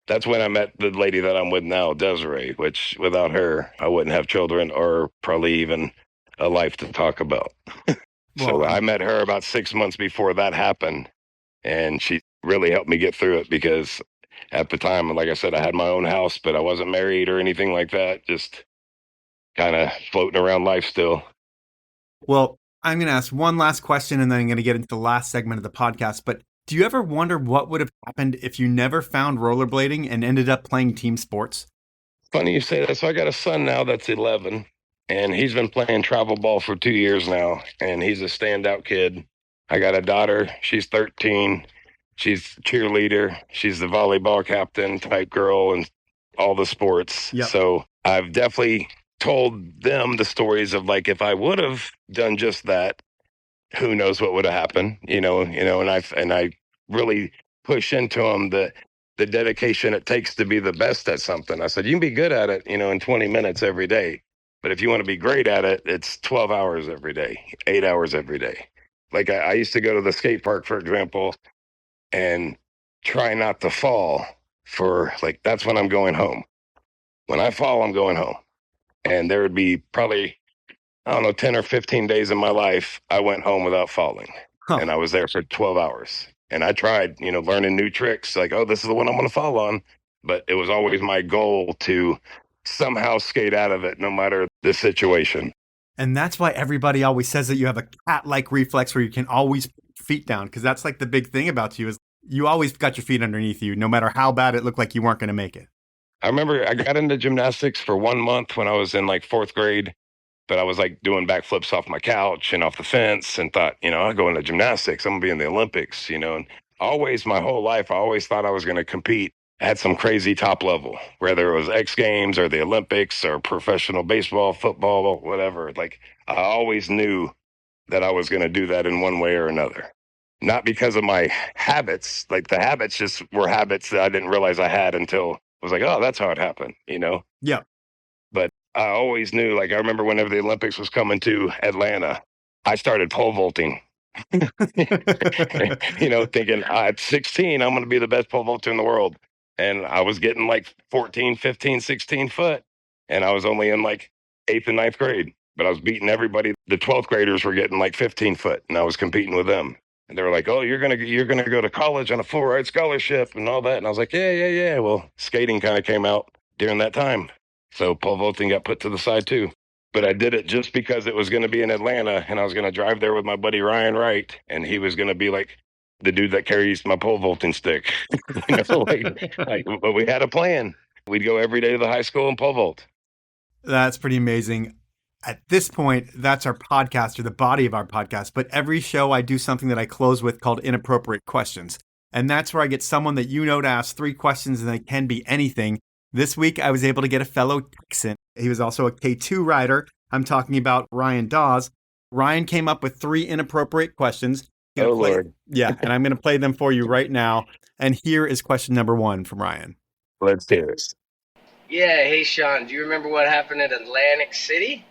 That's when I met the lady that I'm with now, Desiree, which without her, I wouldn't have children or probably even a life to talk about. So I met her about 6 months before that happened, and she really helped me get through it because at the time, like I said, I had my own house, but I wasn't married or anything like that, just kind of floating around life still.
Well, I'm going to ask one last question and then I'm going to get into the last segment of the podcast. But do you ever wonder what would have happened if you never found rollerblading and ended up playing team sports?
Funny you say that. So I got a son now that's 11, and he's been playing travel ball for 2 years now, and he's a standout kid. I got a daughter. She's 13. She's a cheerleader. She's the volleyball captain type girl and all the sports.
Yep.
So I've definitely told them the stories of like, if I would have done just that, who knows what would have happened, and I really push into them the dedication it takes to be the best at something. I said, you can be good at it, in 20 minutes every day. But if you want to be great at it, it's 12 hours every day, 8 hours every day. Like I used to go to the skate park, for example, and try not to fall for that's when I'm going home. When I fall, I'm going home. And there would be probably, I don't know, 10 or 15 days in my life, I went home without falling.
Huh.
And I was there for 12 hours. And I tried, learning new tricks, like, oh, this is the one I'm going to fall on. But it was always my goal to somehow skate out of it, no matter the situation.
And that's why everybody always says that you have a cat-like reflex where you can always put your feet down, because that's like the big thing about you is you always got your feet underneath you, no matter how bad it looked like you weren't going to make it.
I remember I got into gymnastics for 1 month when I was in 4th grade, but I was doing backflips off my couch and off the fence and thought, I'll go into gymnastics. I'm gonna be in the Olympics, and always my whole life, I always thought I was going to compete at some crazy top level, whether it was X Games or the Olympics or professional baseball, football, whatever. I always knew that I was going to do that in one way or another. not because of my habits. Like the habits just were habits that I didn't realize I had until I was like, oh, that's how it happened, you know?
Yeah.
But I always knew, like, I remember whenever the Olympics was coming to Atlanta, I started pole vaulting, you know, thinking at 16, I'm going to be the best pole vaulter in the world. And I was getting like 14, 15, 16 foot. And I was only in like eighth and ninth grade, but I was beating everybody. The 12th graders were getting like 15 foot and I was competing with them. And they were like, oh, you're gonna go to college on a full ride scholarship and all that. And I was like, yeah. Well, skating kind of came out during that time. So pole vaulting got put to the side too. But I did it just because it was going to be in Atlanta and I was going to drive there with my buddy Ryan Wright. And he was going to be like the dude that carries my pole vaulting stick. You know, but we had a plan. We'd go every day to the high school and pole vault.
That's pretty amazing. At this point, that's our podcast or the body of our podcast. But every show I do something that I close with called Inappropriate Questions. And that's where I get someone that you know to ask 3 questions and they can be anything. This week, I was able to get a fellow Texan. He was also a K2 rider. I'm talking about Ryan Dawes. Ryan came up with 3 inappropriate questions.
Lord.
Yeah, and I'm going to play them for you right now. And here is question number 1 from Ryan.
Let's do this.
Yeah, hey Shawn, do you remember what happened at Atlantic City?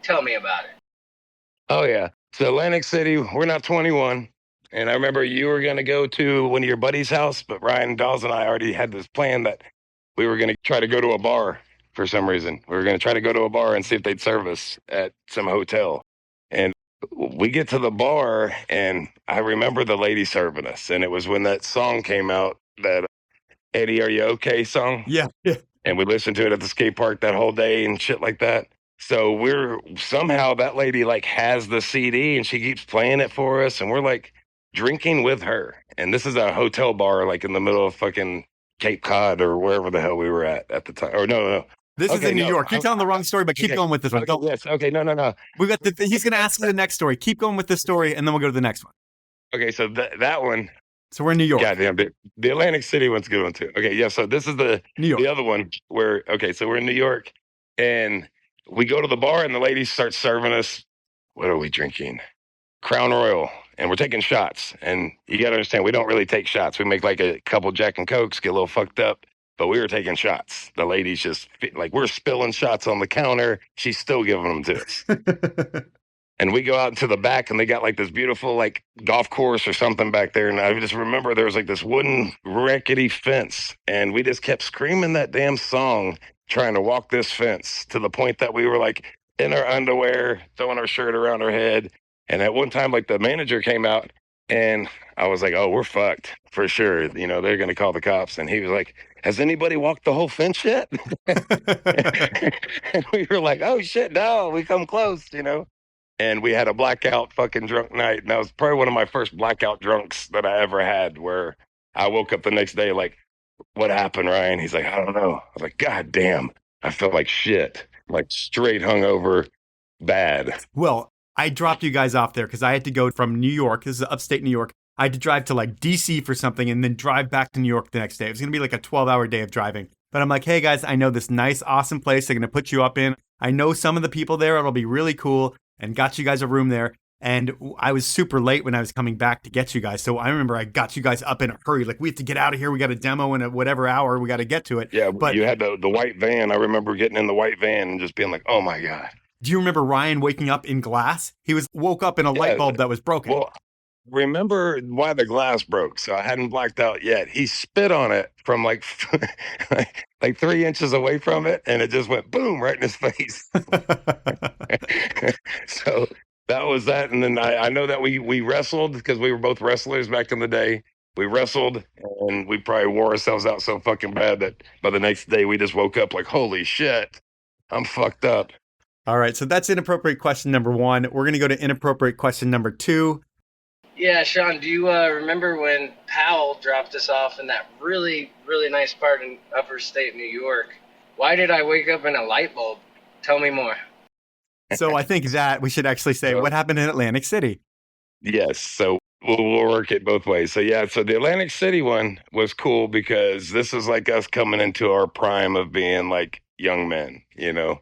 Tell me about it.
Oh, yeah. So Atlantic City, we're not 21. And I remember you were going to go to one of your buddy's house, but Ryan Dawes and I already had this plan that we were going to try to go to a bar for some reason. We were going to try to go to a bar and see if they'd serve us at some hotel. And we get to the bar, and I remember the lady serving us. And it was when that song came out, that Eddie, Are You Okay song?
Yeah.
And we listened to it at the skate park that whole day and shit like that. So we're somehow that lady like has the CD and she keeps playing it for us. And we're like drinking with her. And this is a hotel bar, like in the middle of fucking Cape Cod or wherever the hell we were at the time. Or no.
This is in New York. You're telling the wrong story, but keep going with this one.
Okay, yes. Okay. No.
We got he's going to ask you the next story. Keep going with the story, and then we'll go to the next one.
Okay. So that one.
So we're in New York.
Goddamn, the Atlantic City one's a good one too. Okay. Yeah. So this is the other one where, okay. So we're in New York and we go to the bar and the lady starts serving us. What are we drinking? Crown Royal. And we're taking shots. And you got to understand, we don't really take shots. We make like a couple Jack and Cokes, get a little fucked up. But we were taking shots. The lady's just like, we're spilling shots on the counter. She's still giving them to us. And we go out into the back and they got like this beautiful like golf course or something back there. And I just remember there was like this wooden rickety fence. And we just kept screaming that damn song, trying to walk this fence to the point that we were like in our underwear, throwing our shirt around our head. And at one time, like the manager came out and I was like, oh, we're fucked for sure. You know, they're going to call the cops. And he was like, has anybody walked the whole fence yet? And we were like, oh shit, no, we come close, you know? And we had a blackout fucking drunk night. And that was probably one of my first blackout drunks that I ever had, where I woke up the next day like, what happened, Ryan? He's like, I don't know. I was like, God damn, I felt like shit, like straight hungover, bad.
Well, I dropped you guys off there because I had to go from New York. This is upstate New York. I had to drive to like DC for something and then drive back to New York the next day. It was going to be like a 12-hour day of driving. But I'm like, hey guys, I know this nice, awesome place they're going to put you up in. I know some of the people there. It'll be really cool. And got you guys a room there. And I was super late when I was coming back to get you guys. So I remember I got you guys up in a hurry. Like, we have to get out of here. We got a demo in a whatever hour. We got to get to it.
Yeah, but you had the white van. I remember getting in the white van and just being like, oh my God.
Do you remember Ryan waking up in glass? He woke up in a light bulb that was broken.
Well, remember why the glass broke. So I hadn't blacked out yet. He spit on it from like 3 inches away from it. And it just went boom right in his face. So that was that. And then I know that we wrestled because we were both wrestlers back in the day. We wrestled and we probably wore ourselves out so fucking bad that by the next day we just woke up like, holy shit, I'm fucked up.
All right. So that's inappropriate question number 1. We're going to go to inappropriate question number 2.
Yeah, Shawn, do you remember when Powell dropped us off in that really, really nice part in upper state New York? Why did I wake up in a light bulb? Tell me more.
So I think that we should actually say what happened in Atlantic City.
Yes. So we'll work it both ways. So yeah, so the Atlantic City one was cool because this is like us coming into our prime of being like young men, you know?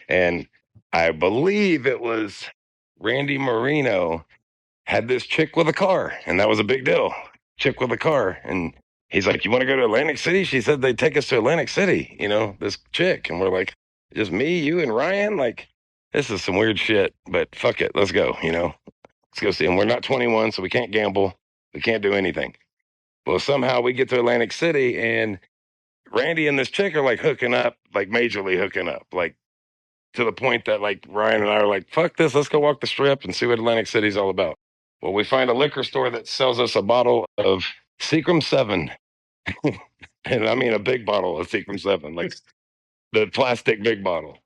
And I believe it was Randy Marino had this chick with a car, and that was a big deal. Chick with a car. And he's like, you want to go to Atlantic City? She said they'd take us to Atlantic City, this chick. And we're like, just me, you, and Ryan? Like, this is some weird shit, but fuck it. Let's go, Let's go see him. We're not 21, so we can't gamble. We can't do anything. Well, somehow we get to Atlantic City, and Randy and this chick are like hooking up, like majorly hooking up, like to the point that like Ryan and I are like, fuck this, let's go walk the strip and see what Atlantic City's all about. Well, we find a liquor store that sells us a bottle of Seagram 7. And I mean a big bottle of Seagram 7, like the plastic big bottle.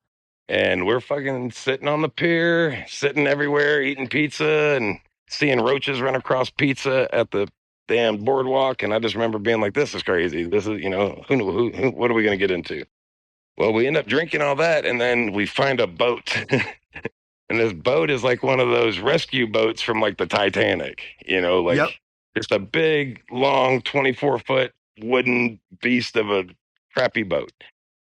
And we're fucking sitting on the pier, sitting everywhere, eating pizza and seeing roaches run across pizza at the damn boardwalk. And I just remember being like, this is crazy. This is, who what are we going to get into? Well, we end up drinking all that, and then we find a boat. And this boat is like one of those rescue boats from like the Titanic,
Yep.
Just a big, long, 24-foot wooden beast of a crappy boat.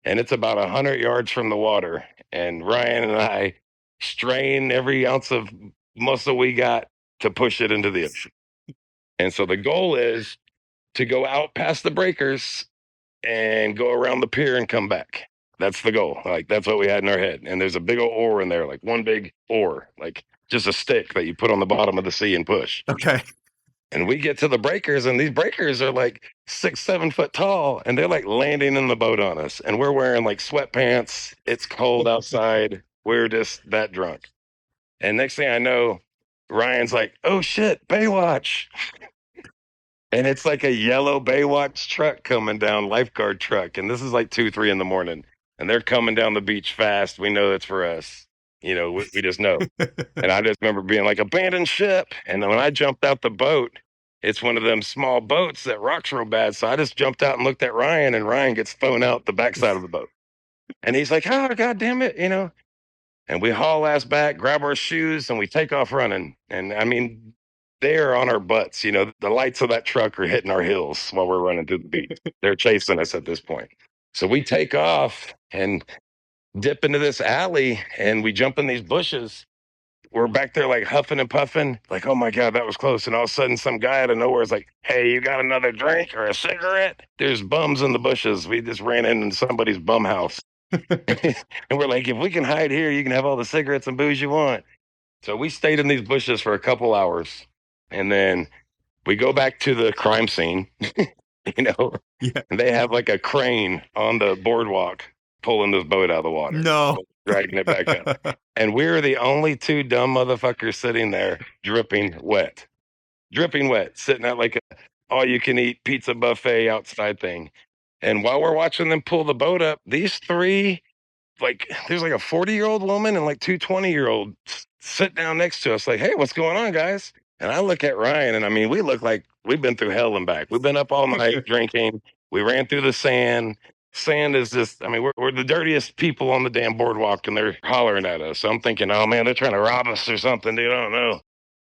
And it's about 100 yards from the water. And Ryan and I strain every ounce of muscle we got to push it into the ocean. And so the goal is to go out past the breakers and go around the pier and come back. That's the goal. Like, that's what we had in our head. And there's a big old oar in there, like one big oar, like just a stick that you put on the bottom of the sea and push.
Okay.
And we get to the breakers, and these breakers are like 6-7 foot tall, and they're like landing in the boat on us. And we're wearing like sweatpants. It's cold outside. We're just that drunk. And next thing I know, Ryan's like, oh shit, Baywatch. And it's like a yellow Baywatch truck coming down, lifeguard truck. And this is like 2-3 in the morning. And they're coming down the beach fast. We know it's for us. We just know. And I just remember being like, abandoned ship. And then when I jumped out the boat, it's one of them small boats that rocks real bad. So I just jumped out and looked at Ryan, and Ryan gets thrown out the backside of the boat. And he's like, oh, God damn it, And we haul ass back, grab our shoes, and we take off running. And I mean, they're on our butts. The lights of that truck are hitting our heels while we're running through the beach. They're chasing us at this point. So we take off and dip into this alley, and we jump in these bushes. We're back there like huffing and puffing, like, oh my God, that was close. And all of a sudden some guy out of nowhere is like, hey, you got another drink or a cigarette? There's bums in the bushes. We just ran into somebody's bum house. And we're like, if we can hide here, you can have all the cigarettes and booze you want. So we stayed in these bushes for a couple hours. And then we go back to the crime scene,
Yeah.
And they have like a crane on the boardwalk pulling this boat out of the water.
No.
Dragging it back up. And we're the only two dumb motherfuckers sitting there dripping wet, sitting at like a all-you-can-eat pizza buffet outside thing. And while we're watching them pull the boat up, these three, like, there's like a 40-year-old woman and like two 20-year-olds sit down next to us like, hey, what's going on, guys? And I look at Ryan, and I mean, we look like we've been through hell and back. We've been up all night drinking. We ran through the sand. Sand is just, I mean, we're the dirtiest people on the damn boardwalk, and they're hollering at us. So I'm thinking, oh man, they're trying to rob us or something, dude. I don't know.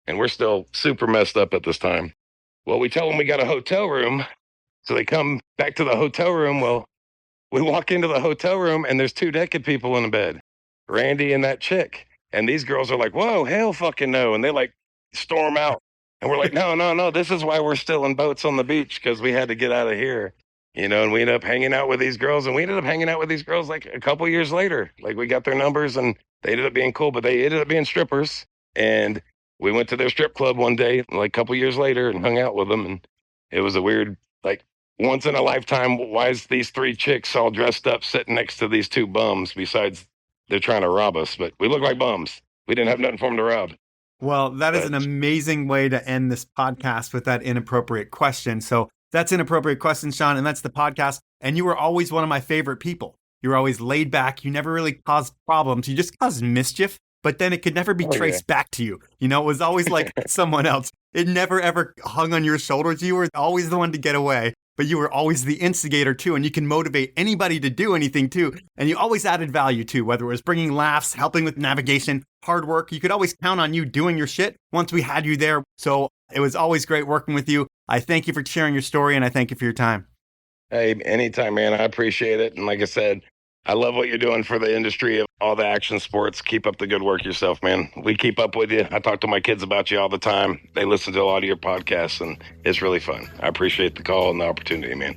And we're still super messed up at this time. Well, we tell them we got a hotel room. So they come back to the hotel room. Well, we walk into the hotel room, and there's two naked people in the bed, Randy and that chick. And these girls are like, whoa, hell fucking no. And they like storm out. And we're like, no. This is why we're still in boats on the beach, because we had to get out of here. And we ended up hanging out with these girls, and we ended up hanging out with these girls like a couple years later. Like, we got their numbers, and they ended up being cool, but they ended up being strippers. And we went to their strip club one day, like a couple years later, and hung out with them. And it was a weird, like, once in a lifetime, why is these three chicks all dressed up sitting next to these two bums, besides they're trying to rob us? But we look like bums. We didn't have nothing for them to rob.
Well, that is an amazing way to end this podcast with that inappropriate question. So that's Inappropriate Questions, Shawn, and that's the podcast. And you were always one of my favorite people. You were always laid back. You never really caused problems. You just caused mischief, but then it could never be traced back to you. It was always like someone else. It never, ever hung on your shoulders. You were always the one to get away, but you were always the instigator too. And you can motivate anybody to do anything too. And you always added value too, whether it was bringing laughs, helping with navigation, hard work. You could always count on you doing your shit once we had you there. So it was always great working with you. I thank you for sharing your story, and I thank you for your time.
Hey, anytime, man. I appreciate it. And like I said, I love what you're doing for the industry of all the action sports. Keep up the good work yourself, man. We keep up with you. I talk to my kids about you all the time. They listen to a lot of your podcasts, and it's really fun. I appreciate the call and the opportunity, man.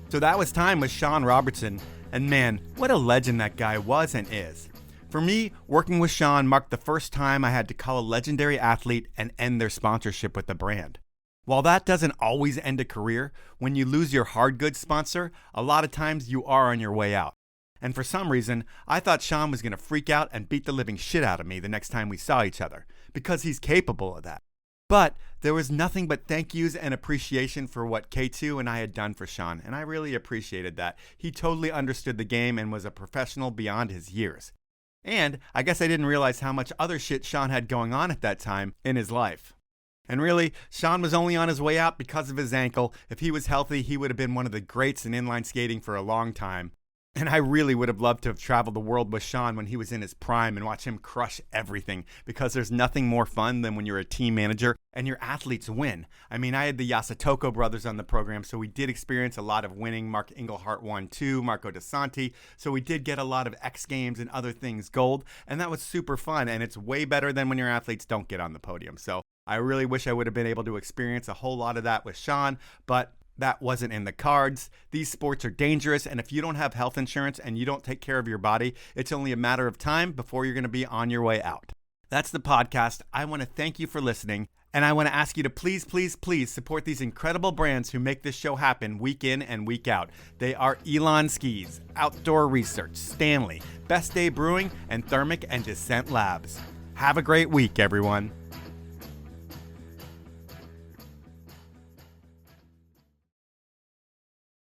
So that was time with Shawn Robertson, and man, what a legend that guy was and is. For me, working with Shawn marked the first time I had to call a legendary athlete and end their sponsorship with the brand. While that doesn't always end a career, when you lose your hard goods sponsor, a lot of times you are on your way out. And for some reason, I thought Shawn was going to freak out and beat the living shit out of me the next time we saw each other, because he's capable of that. But there was nothing but thank yous and appreciation for what K2 and I had done for Shawn, and I really appreciated that. He totally understood the game and was a professional beyond his years. And I guess I didn't realize how much other shit Shawn had going on at that time in his life. And really, Shawn was only on his way out because of his ankle. If he was healthy, he would have been one of the greats in inline skating for a long time. And I really would have loved to have traveled the world with Shawn when he was in his prime and watch him crush everything, because there's nothing more fun than when you're a team manager and your athletes win. I mean, I had the Yasutoko brothers on the program, so we did experience a lot of winning. Mark Engelhart won 2, Marco DeSanti, so we did get a lot of X Games and other things gold, and that was super fun, and it's way better than when your athletes don't get on the podium. So I really wish I would have been able to experience a whole lot of that with Shawn, but that wasn't in the cards. These sports are dangerous, and if you don't have health insurance and you don't take care of your body, it's only a matter of time before you're going to be on your way out. That's the podcast. I want to thank you for listening, and I want to ask you to please, please, please support these incredible brands who make this show happen week in and week out. They are Elan Skis, Outdoor Research, Stanley, Best Day Brewing, and Thermic and Descent Labs. Have a great week, everyone.